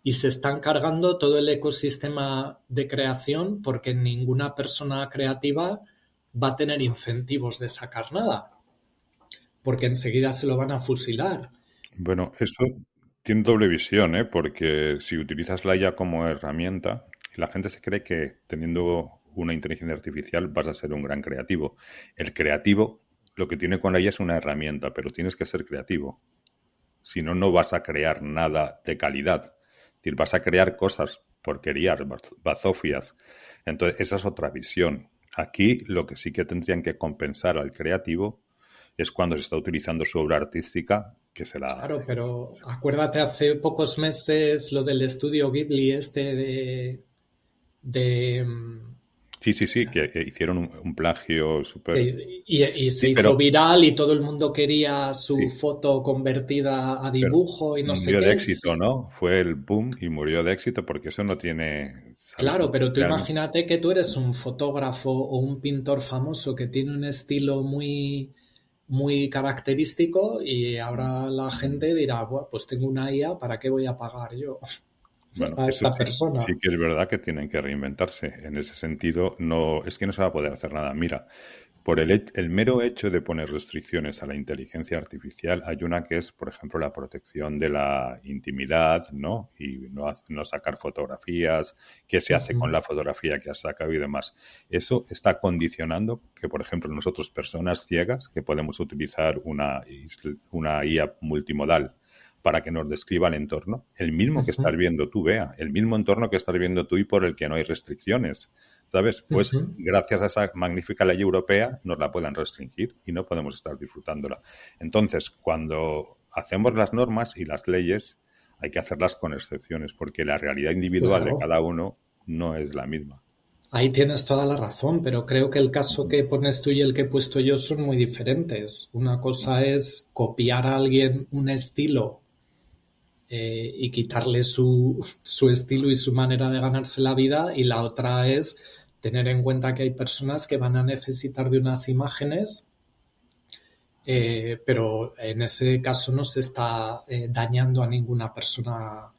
y se están cargando todo el ecosistema de creación porque ninguna persona creativa va a tener incentivos de sacar nada, porque enseguida se lo van a fusilar. Bueno, eso tiene doble visión, ¿eh? Porque si utilizas la IA como herramienta, la gente se cree que teniendo una inteligencia artificial vas a ser un gran creativo. El creativo, lo que tiene con la IA es una herramienta, pero tienes que ser creativo. Si no, no vas a crear nada de calidad. Es decir, vas a crear cosas, porquerías, bazofias. Entonces, esa es otra visión. Aquí lo que sí que tendrían que compensar al creativo es cuando se está utilizando su obra artística, que se la... Claro, pero acuérdate hace pocos meses lo del estudio Ghibli de Sí, que hicieron un plagio súper... y se Sí, hizo pero viral y todo el mundo quería su sí, foto convertida a pero dibujo y no sé murió de qué. éxito, ¿no? Fue el boom y murió de éxito porque eso no tiene, ¿sabes? Claro, pero tú Realmente. imagínate que tú eres un fotógrafo o un pintor famoso que tiene un estilo muy característico y ahora la gente dirá, "Buah, pues tengo una IA, ¿para qué voy a pagar yo Bueno, a eso esta sí, persona?" sí que es verdad que tienen que reinventarse. En ese sentido, no, es que no se va a poder hacer nada. Mira, por el mero hecho de poner restricciones a la inteligencia artificial, hay una que es, por ejemplo, la protección de la intimidad, ¿no? Y no sacar fotografías, qué se hace con Ujú. la fotografía que has sacado y demás. Eso está condicionando que, por ejemplo, nosotros, personas ciegas, que podemos utilizar una IA multimodal para que nos describa el entorno, el mismo que estás Ujú, viendo tú, vea, el mismo entorno que estás viendo tú y por el que no hay restricciones, ¿sabes? Pues ujú. gracias a esa magnífica ley europea nos la pueden restringir y no podemos estar disfrutándola. Entonces, cuando hacemos las normas y las leyes, hay que hacerlas con excepciones, porque la realidad individual de Claro, cada uno no es la misma. ahí tienes toda la razón, pero creo que el caso que pones tú y el que he puesto yo son muy diferentes. Una cosa es copiar a alguien un estilo y quitarle su estilo y su manera de ganarse la vida, y la otra es tener en cuenta que hay personas que van a necesitar de unas imágenes, pero en ese caso no se está dañando a ninguna persona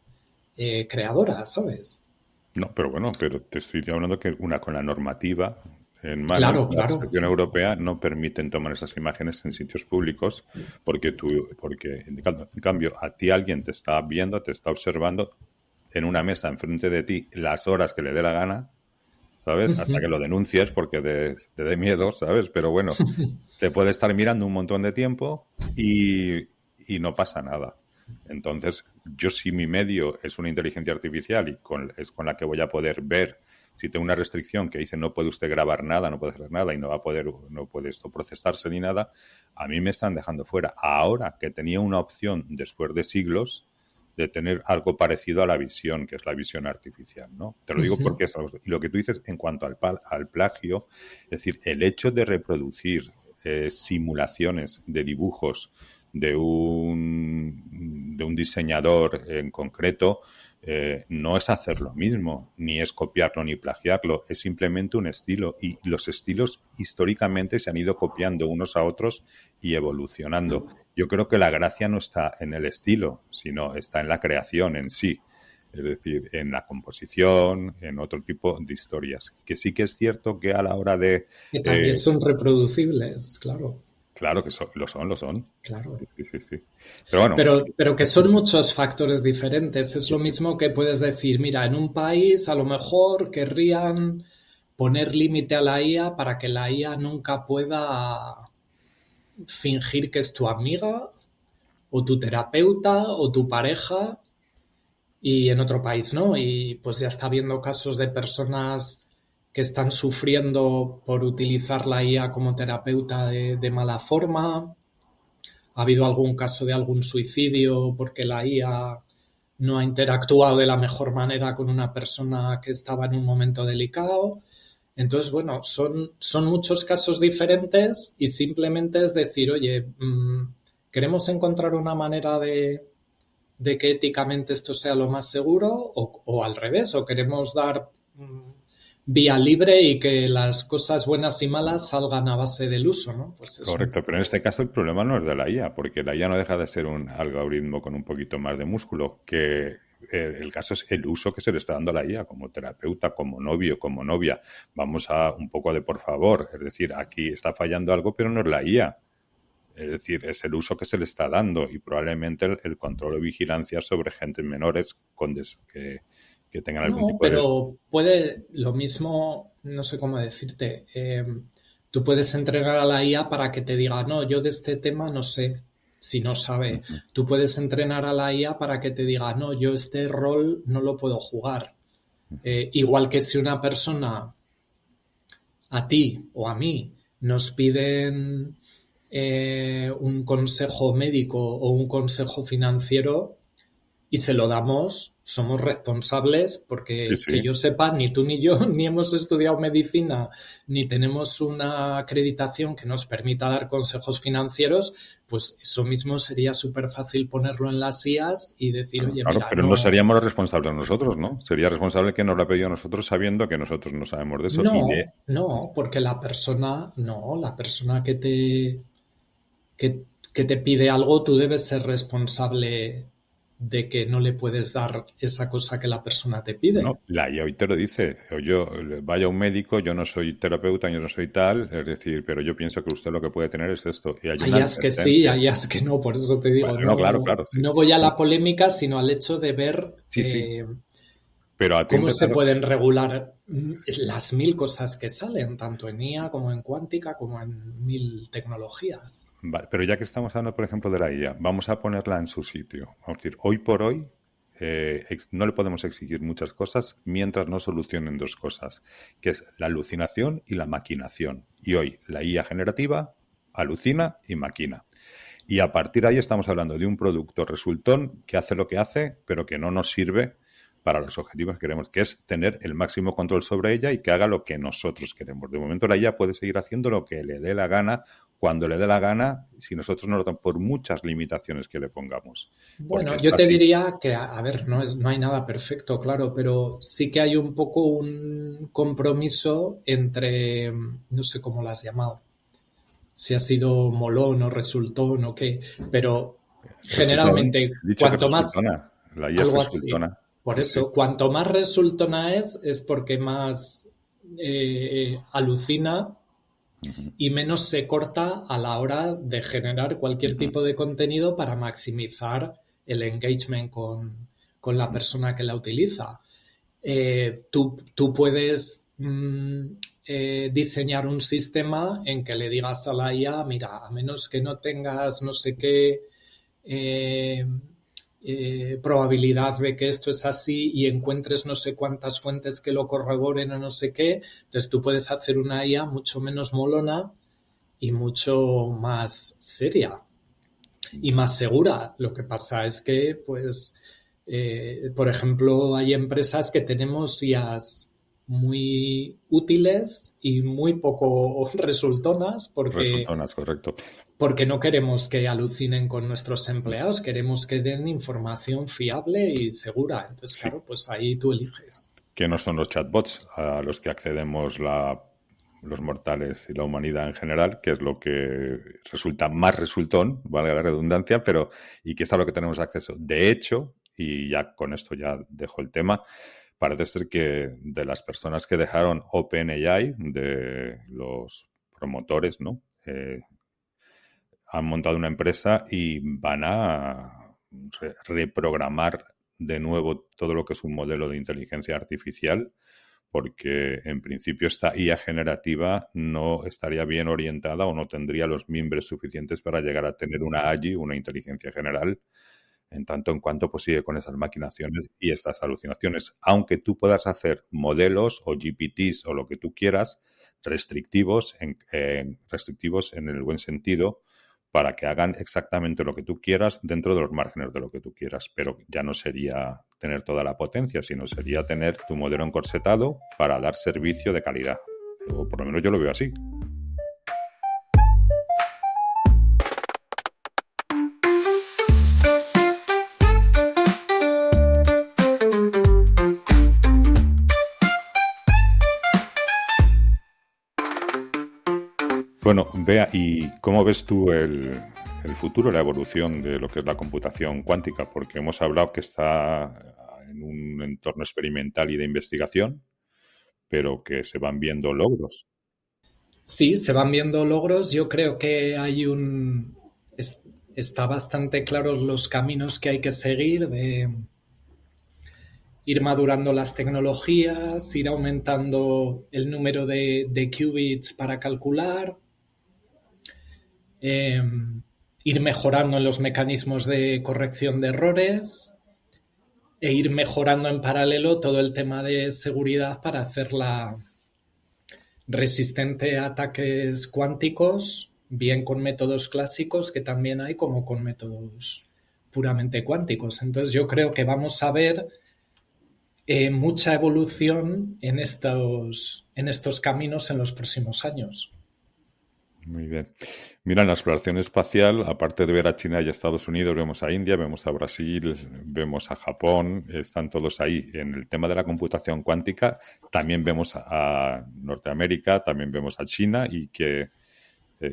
creadora, ¿sabes? No, pero bueno, pero te estoy hablando que con la normativa en mano, Claro, la claro. legislación europea no permiten tomar esas imágenes en sitios públicos porque en cambio a ti alguien te está viendo, te está observando en una mesa enfrente de ti las horas que le dé la gana, ¿sabes? Hasta que Ujú. lo denuncies porque te dé miedo, ¿sabes? Pero bueno, te puede estar mirando un montón de tiempo y no pasa nada. Entonces, yo si mi medio es una inteligencia artificial y es con la que voy a poder ver si tengo una restricción que dice no puede usted grabar nada, no puede hacer nada y no puede esto procesarse ni nada, a mí me están dejando fuera. Ahora que tenía una opción después de siglos de tener algo parecido a la visión, que es la visión artificial, ¿no? Te lo digo Ujú. porque es algo... Y lo que tú dices en cuanto al plagio, es decir, el hecho de reproducir simulaciones de dibujos de un diseñador en concreto, no es hacer lo mismo, ni es copiarlo ni plagiarlo, es simplemente un estilo. Y los estilos históricamente se han ido copiando unos a otros y evolucionando. Yo creo que la gracia no está en el estilo, sino está en la creación en sí. Es decir, en la composición, en otro tipo de historias. Que sí que es cierto que a la hora de... Que también son reproducibles, claro, claro que lo son. claro. Sí. Pero bueno, Pero que son muchos factores diferentes. Es lo mismo que puedes decir, mira, en un país a lo mejor querrían poner límite a la IA para que la IA nunca pueda fingir que es tu amiga o tu terapeuta o tu pareja, y en otro país no. Y pues ya está habiendo casos de personas que están sufriendo por utilizar la IA como terapeuta de mala forma. ha habido algún caso de algún suicidio porque la IA no ha interactuado de la mejor manera con una persona que estaba en un momento delicado. Entonces, bueno, son muchos casos diferentes y simplemente es decir, oye, queremos encontrar una manera de que éticamente esto sea lo más seguro o al revés, o queremos dar vía libre y que las cosas buenas y malas salgan a base del uso, ¿no? Pues eso. Correcto, pero en este caso el problema no es de la IA, porque la IA no deja de ser un algoritmo con un poquito más de músculo, que el caso es el uso que se le está dando a la IA como terapeuta, como novio, como novia. Vamos a un poco de por favor, es decir, aquí está fallando algo, pero no es la IA. Es decir, es el uso que se le está dando y probablemente el control o vigilancia sobre gente menores que tengan algún tipo de... Pero puede, lo mismo, no sé cómo decirte, tú puedes entrenar a la IA para que te diga, no, yo de este tema no sé, si no sabe. Uh-huh. Tú puedes entrenar a la IA para que te diga, no, yo este rol no lo puedo jugar. Igual que si una persona, a ti o a mí, nos piden un consejo médico o un consejo financiero y se lo damos, somos responsables porque Sí. que yo sepa, ni tú ni yo ni hemos estudiado medicina ni tenemos una acreditación que nos permita dar consejos financieros, pues eso mismo sería súper fácil ponerlo en las IAs y decir, oye, claro, mira, pero no seríamos los responsables nosotros, ¿no? Sería responsable que nos lo ha pedido a nosotros sabiendo que nosotros no sabemos de eso. No, porque la persona que te pide algo, tú debes ser responsable de que no le puedes dar esa cosa que la persona te pide. No, la IA hoy te lo dice. O yo vaya a un médico, yo no soy terapeuta, yo no soy tal, es decir, pero yo pienso que usted lo que puede tener es esto. Y hay IAs que sí, hay IAs que no, por eso te digo. Bueno, claro. Sí, no voy a la polémica, sino al hecho de ver pero cómo se pueden regular las 1000 cosas que salen, tanto en IA como en cuántica, como en 1000 tecnologías. Vale, pero ya que estamos hablando, por ejemplo, de la IA, vamos a ponerla en su sitio. Vamos a decir, hoy por hoy no le podemos exigir muchas cosas mientras no solucionen dos cosas, que es la alucinación y la maquinación. Y hoy la IA generativa alucina y maquina. Y a partir de ahí estamos hablando de un producto resultón que hace lo que hace, pero que no nos sirve para los objetivos que queremos, que es tener el máximo control sobre ella y que haga lo que nosotros queremos. De momento la IA puede seguir haciendo lo que le dé la gana, cuando le dé la gana, si nosotros no lo damos, por muchas limitaciones que le pongamos. Bueno, yo te diría que, a ver, no hay nada perfecto, claro, pero sí que hay un poco un compromiso entre, no sé cómo lo has llamado, si ha sido molón o resultón o qué, pero generalmente cuanto más... La IA algo resultona. Así. Por eso, cuanto más resultona es porque más alucina y menos se corta a la hora de generar cualquier tipo de contenido para maximizar el engagement con la persona que la utiliza. Tú puedes diseñar un sistema en que le digas a la IA, mira, a menos que no tengas no sé qué probabilidad de que esto es así y encuentres no sé cuántas fuentes que lo corroboren o no sé qué, entonces tú puedes hacer una IA mucho menos molona y mucho más seria y más segura. Lo que pasa es que, pues, por ejemplo, hay empresas que tenemos IAs muy útiles y muy poco resultonas correcto. Porque no queremos que alucinen con nuestros empleados, queremos que den información fiable y segura. Entonces, claro, pues ahí tú eliges. Que no son los chatbots a los que accedemos los mortales y la humanidad en general, que es lo que resulta más resultón, valga la redundancia, y que es a lo que tenemos acceso. De hecho, y ya con esto ya dejo el tema, parece ser que de las personas que dejaron OpenAI, de los promotores, ¿no? Han montado una empresa y van a reprogramar de nuevo todo lo que es un modelo de inteligencia artificial, porque en principio esta IA generativa no estaría bien orientada o no tendría los mimbres suficientes para llegar a tener una AGI, una inteligencia general, en tanto en cuanto pues sigue con esas maquinaciones y estas alucinaciones. Aunque tú puedas hacer modelos o GPTs o lo que tú quieras, restrictivos en el buen sentido, para que hagan exactamente lo que tú quieras dentro de los márgenes de lo que tú quieras, pero ya no sería tener toda la potencia, sino sería tener tu modelo encorsetado para dar servicio de calidad. O por lo menos yo lo veo así. Bueno, Bea, ¿y cómo ves tú el futuro, la evolución de lo que es la computación cuántica? Porque hemos hablado que está en un entorno experimental y de investigación, pero que se van viendo logros. Sí, se van viendo logros. Yo creo que está bastante claros los caminos que hay que seguir de ir madurando las tecnologías, ir aumentando el número de qubits para calcular, eh, ir mejorando en los mecanismos de corrección de errores e ir mejorando en paralelo todo el tema de seguridad para hacerla resistente a ataques cuánticos, bien con métodos clásicos que también hay, como con métodos puramente cuánticos. Entonces yo creo que vamos a ver mucha evolución en estos caminos en los próximos años. Muy bien. Mira, en la exploración espacial, aparte de ver a China y a Estados Unidos, vemos a India, vemos a Brasil, vemos a Japón, están todos ahí. En el tema de la computación cuántica, también vemos a Norteamérica, también vemos a China y que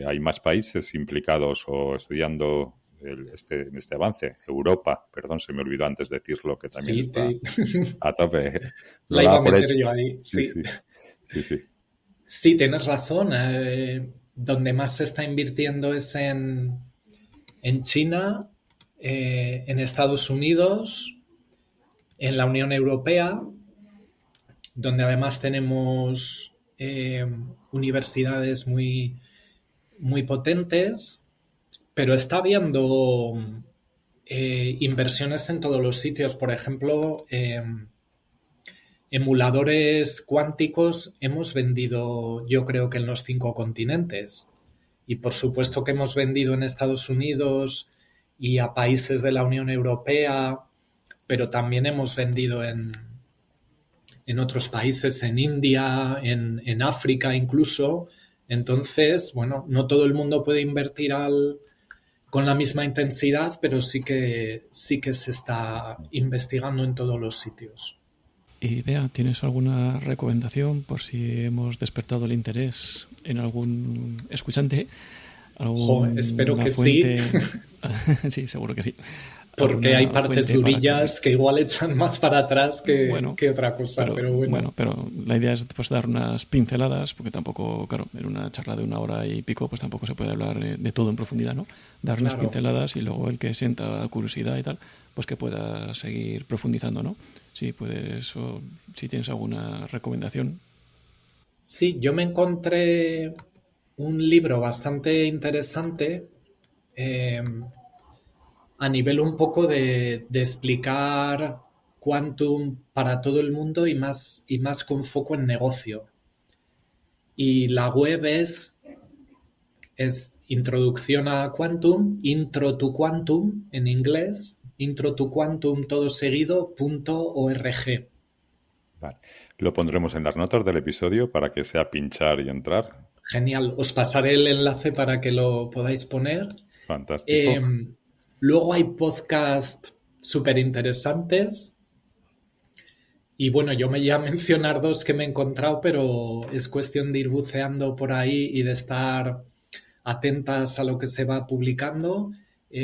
hay más países implicados o estudiando en este avance. Europa, perdón, se me olvidó antes decirlo, que también está a tope. La iba a meter yo ahí, sí. Sí. Sí, tienes razón. Donde más se está invirtiendo es en China, en Estados Unidos, en la Unión Europea, donde además tenemos universidades muy, muy potentes, pero está habiendo inversiones en todos los sitios. Por ejemplo, emuladores cuánticos hemos vendido, yo creo que en los 5 continentes. Y por supuesto que hemos vendido en Estados Unidos y a países de la Unión Europea, pero también hemos vendido en otros países, en India, en África incluso. Entonces, bueno, no todo el mundo puede invertir con la misma intensidad, pero sí que se está investigando en todos los sitios. Y Bea, ¿tienes alguna recomendación por si hemos despertado el interés en algún escuchante? Espero que fuente... sí. Sí, seguro que sí. Porque hay partes durillas que igual echan más para atrás que otra cosa, pero bueno. Bueno, pero la idea es pues, dar unas pinceladas, porque tampoco, claro, en una charla de 1 hora y pico, pues tampoco se puede hablar de todo en profundidad, ¿no? Dar unas pinceladas y luego el que sienta curiosidad y tal, pues que pueda seguir profundizando, ¿no? Sí, puedes, o si tienes alguna recomendación. Sí, yo me encontré un libro bastante interesante a nivel un poco de explicar Quantum para todo el mundo y más con foco en negocio. Y la web es Introducción a Quantum, Intro to Quantum en inglés, Intro to Quantum todo seguido, .org. Vale. Lo pondremos en las notas del episodio para que sea pinchar y entrar. Genial, os pasaré el enlace para que lo podáis poner. Fantástico. Luego hay podcasts súper interesantes. Y bueno, yo me voy a mencionar 2 que me he encontrado, pero es cuestión de ir buceando por ahí y de estar atentas a lo que se va publicando.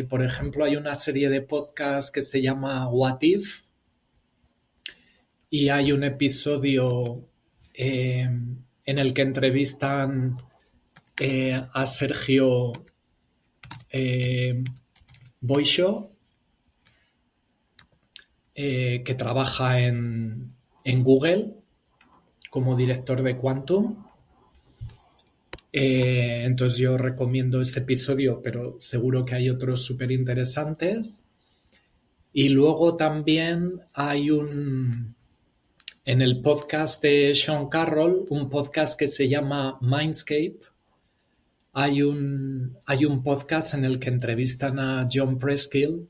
Por ejemplo, hay una serie de podcasts que se llama What If. Y hay un episodio en el que entrevistan a Sergio Boixo, que trabaja en Google como director de Quantum. Entonces yo recomiendo ese episodio, pero seguro que hay otros súper interesantes. Y luego también hay en el podcast de Sean Carroll, un podcast que se llama Mindscape, hay un podcast en el que entrevistan a John Preskill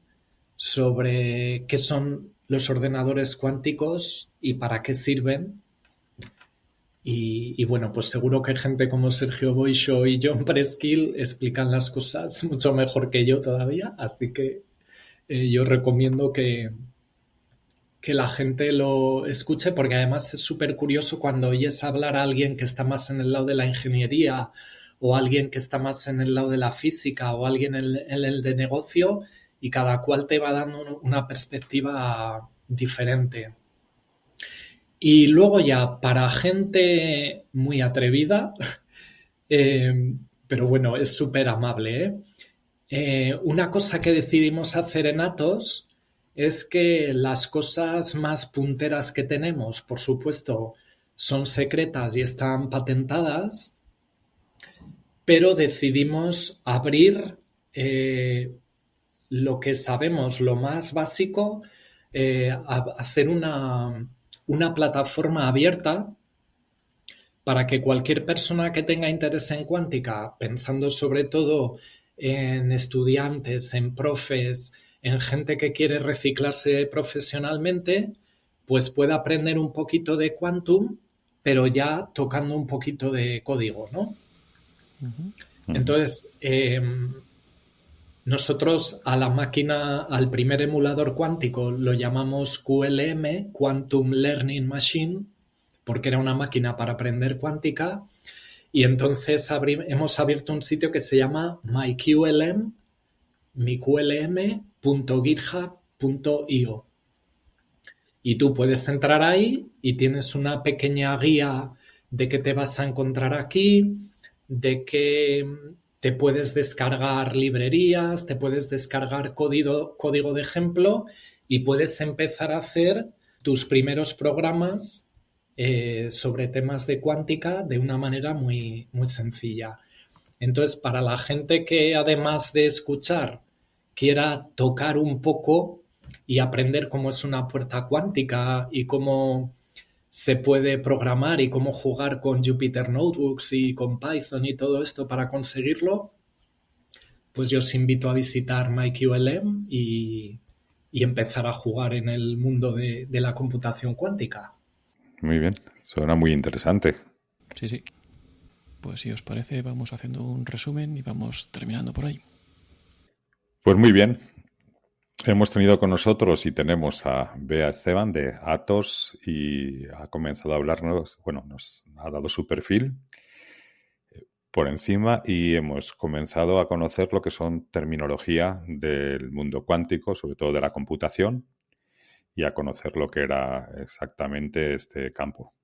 sobre qué son los ordenadores cuánticos y para qué sirven. Y bueno, pues seguro que gente como Sergio Boixo y John Preskill explican las cosas mucho mejor que yo todavía, así que yo recomiendo que la gente lo escuche, porque además es súper curioso cuando oyes hablar a alguien que está más en el lado de la ingeniería o alguien que está más en el lado de la física o alguien en el de negocio, y cada cual te va dando una perspectiva diferente. Y luego ya para gente muy atrevida, pero bueno, es súper amable, una cosa que decidimos hacer en Atos es que las cosas más punteras que tenemos, por supuesto, son secretas y están patentadas, pero decidimos abrir lo que sabemos, lo más básico, hacer una plataforma abierta para que cualquier persona que tenga interés en cuántica, pensando sobre todo en estudiantes, en profes, en gente que quiere reciclarse profesionalmente, pues pueda aprender un poquito de quantum, pero ya tocando un poquito de código, ¿no? Entonces, nosotros a la máquina, al primer emulador cuántico, lo llamamos QLM, Quantum Learning Machine, porque era una máquina para aprender cuántica, y entonces hemos abierto un sitio que se llama myqlm.github.io. Y tú puedes entrar ahí y tienes una pequeña guía de qué te vas a encontrar aquí, de que te puedes descargar librerías, te puedes descargar código de ejemplo y puedes empezar a hacer tus primeros programas sobre temas de cuántica de una manera muy, muy sencilla. Entonces, para la gente que además de escuchar quiera tocar un poco y aprender cómo es una puerta cuántica y cómo se puede programar y cómo jugar con Jupyter Notebooks y con Python y todo esto para conseguirlo, pues yo os invito a visitar MyQLM y empezar a jugar en el mundo de la computación cuántica. Muy bien, suena muy interesante. Sí, sí. Pues si os parece, vamos haciendo un resumen y vamos terminando por ahí. Pues muy bien. Hemos tenido con nosotros y tenemos a Bea Esteban de Atos y ha comenzado a hablarnos, bueno, nos ha dado su perfil por encima y hemos comenzado a conocer lo que son terminología del mundo cuántico, sobre todo de la computación, y a conocer lo que era exactamente este campo.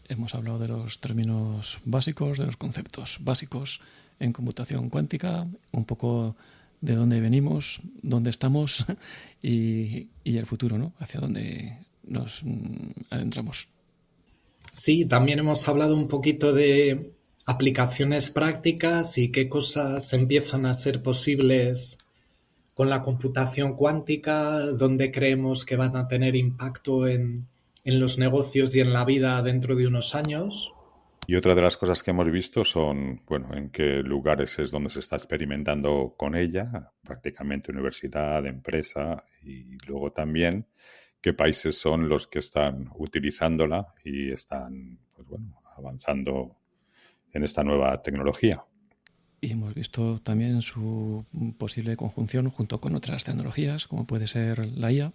Hemos hablado de los términos básicos, de los conceptos básicos en computación cuántica, un poco de dónde venimos, dónde estamos y el futuro, ¿no? Hacia dónde nos adentramos. Sí, también hemos hablado un poquito de aplicaciones prácticas y qué cosas empiezan a ser posibles con la computación cuántica, dónde creemos que van a tener impacto en los negocios y en la vida dentro de unos años. Y otra de las cosas que hemos visto son, bueno, en qué lugares es donde se está experimentando con ella, prácticamente universidad, empresa, y luego también qué países son los que están utilizándola y están, pues bueno, avanzando en esta nueva tecnología. Y hemos visto también su posible conjunción junto con otras tecnologías, como puede ser la IA,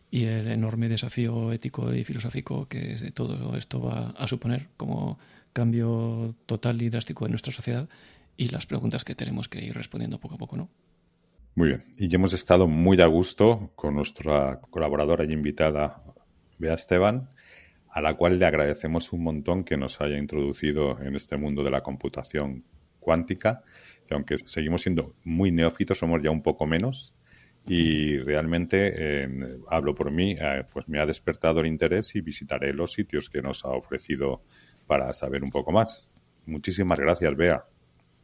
y el enorme desafío ético y filosófico que todo esto va a suponer como cambio total y drástico en nuestra sociedad y las preguntas que tenemos que ir respondiendo poco a poco, ¿no? Muy bien. Y hemos estado muy a gusto con nuestra colaboradora y invitada, Bea Esteban, a la cual le agradecemos un montón que nos haya introducido en este mundo de la computación cuántica, que aunque seguimos siendo muy neófitos, somos ya un poco menos. Y realmente, hablo por mí, pues me ha despertado el interés y visitaré los sitios que nos ha ofrecido para saber un poco más. Muchísimas gracias, Bea.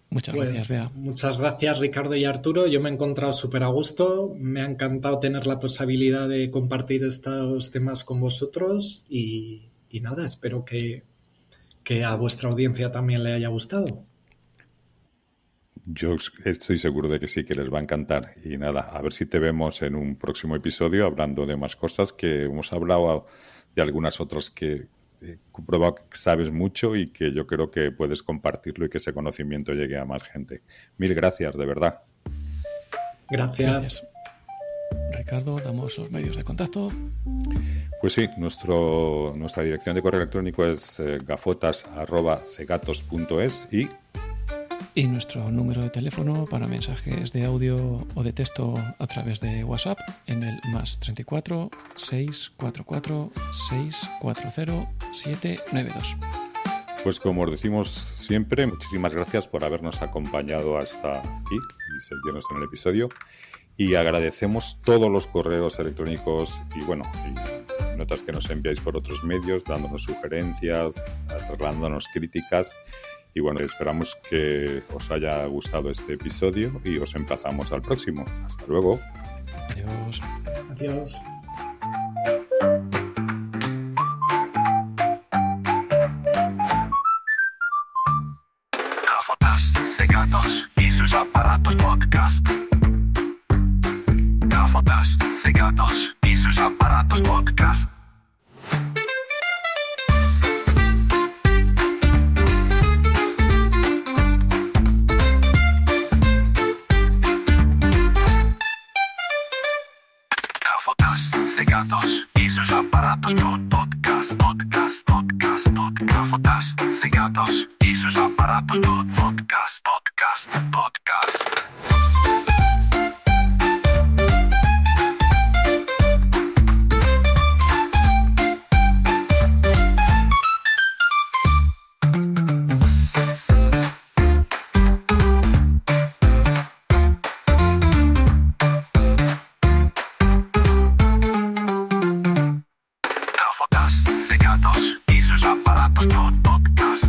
Muchas gracias, Bea. Muchas gracias, Ricardo y Arturo. Yo me he encontrado súper a gusto. Me ha encantado tener la posibilidad de compartir estos temas con vosotros y nada, espero que a vuestra audiencia también le haya gustado. Yo estoy seguro de que sí, que les va a encantar. Y nada, a ver si te vemos en un próximo episodio hablando de más cosas, que hemos hablado de algunas otras que he comprobado que sabes mucho y que yo creo que puedes compartirlo y que ese conocimiento llegue a más gente. Mil gracias, de verdad. Gracias. Ricardo, damos los medios de contacto. Pues sí, nuestra dirección de correo electrónico es gafotas@cegatos.es y nuestro número de teléfono para mensajes de audio o de texto a través de WhatsApp en el +34 644 640 792. Pues como os decimos siempre, muchísimas gracias por habernos acompañado hasta aquí y seguirnos en el episodio. Y agradecemos todos los correos electrónicos y notas que nos enviáis por otros medios, dándonos sugerencias, trasladándonos críticas. Y esperamos que os haya gustado este episodio y os emplazamos al próximo. Hasta luego. Adiós. Adiós. Gafotas de gatos y sus aparatos podcast. Gafotas de gatos y sus aparatos podcast. Gafotas de gatos y sus aparatos podcast. Gafotas de gatos y sus aparatos podcast. Gafotas de gatos y sus aparatos podcast.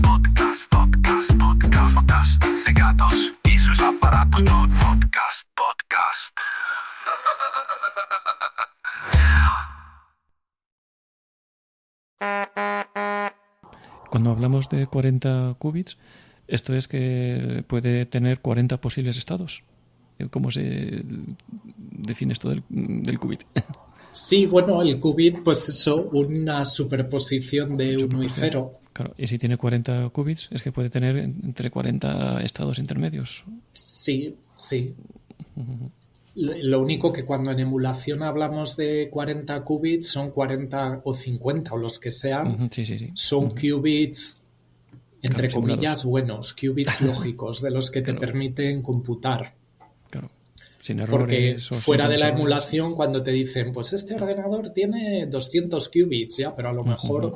Gafotas de gatos y sus aparatos podcast. Cuando hablamos de 40 qubits, esto es que puede tener 40 posibles estados. ¿Cómo se define esto del qubit? Sí, el qubit, pues eso, una superposición de 1 y 0. Claro, y si tiene 40 qubits, es que puede tener entre 40 estados intermedios. Sí. Lo único que cuando en emulación hablamos de 40 qubits son 40 o 50 o los que sean. Sí. Son qubits, entre Claro, comillas, simulados. buenos, qubits lógicos, de los que te Claro. permiten computar. Claro, sin Porque errores. o fuera sin de la errores. emulación, cuando te dicen, pues este ordenador tiene 200 qubits, ya, pero a lo mejor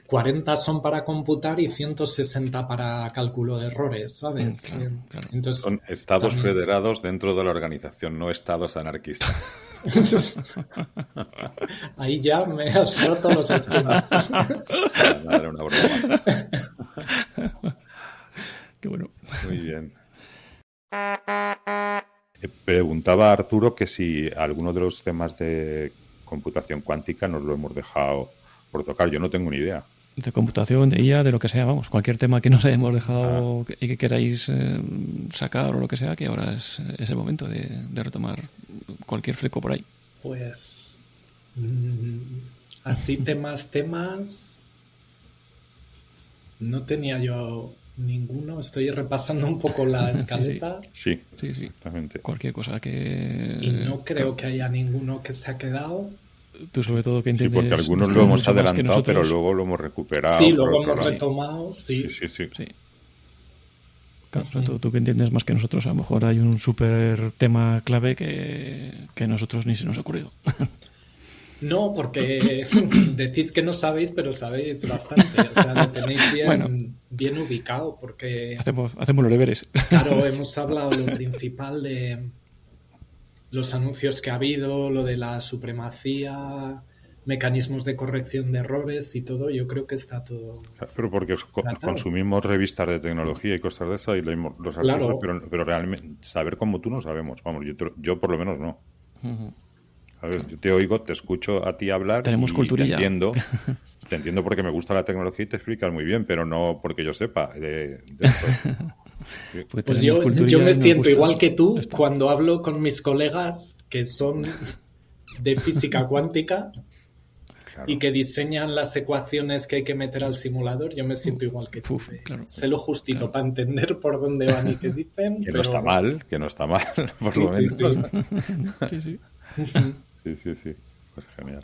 40 son para computar y 160 para cálculo de errores, ¿sabes? Claro. Entonces, Son estados también- federados dentro de la organización, no estados anarquistas. Ahí ya me has roto los esquemas. Era una broma. Qué bueno. Muy bien. Preguntaba a Arturo que si alguno de los temas de computación cuántica nos lo hemos dejado por tocar. Yo no tengo ni idea. De computación, de IA, de lo que sea, vamos. Cualquier tema que nos hayamos dejado y que queráis sacar o lo que sea, que ahora es el momento de retomar cualquier fleco por ahí. Pues así temas no tenía yo ninguno. Estoy repasando un poco la escaleta Sí, Sí. exactamente. Cualquier cosa que... y no creo que haya ninguno que se ha quedado. Tú sobre todo que Sí, entiendes... porque algunos lo hemos mucho más que adelantado, pero nosotros. luego lo hemos recuperado. Sí, por luego otro hemos lado. retomado, sí. Sí. Sí. Claro, tú que entiendes más que nosotros, a lo mejor hay un súper tema clave que nosotros ni se nos ha ocurrido. No, porque decís que no sabéis, pero sabéis bastante. O sea, lo tenéis bien ubicado, porque, Hacemos los deberes. claro, hemos hablado lo principal de los anuncios que ha habido, lo de la supremacía, mecanismos de corrección de errores y todo. Yo creo que está todo... Pero porque consumimos revistas de tecnología y cosas de esas y leímos los artículos, pero realmente saber como tú no sabemos. Vamos, yo por lo menos no. A ver, yo te oigo, te escucho a ti hablar. Tenemos y culturilla. Te entiendo porque me gusta la tecnología y te explicas muy bien, pero no porque yo sepa de esto. Pues Pues tenemos culturilla yo y me nos siento gusta. igual que tú Esto. cuando hablo con mis colegas que son de física cuántica Claro. y que diseñan las ecuaciones que hay que meter al simulador. Yo me siento igual que tú. Uf, claro. Sé lo justito Claro. para entender por dónde van y qué dicen. Que pero... no está mal, por Sí, lo sí, menos. sí. Sí, sí. Sí, sí, sí. Pues genial.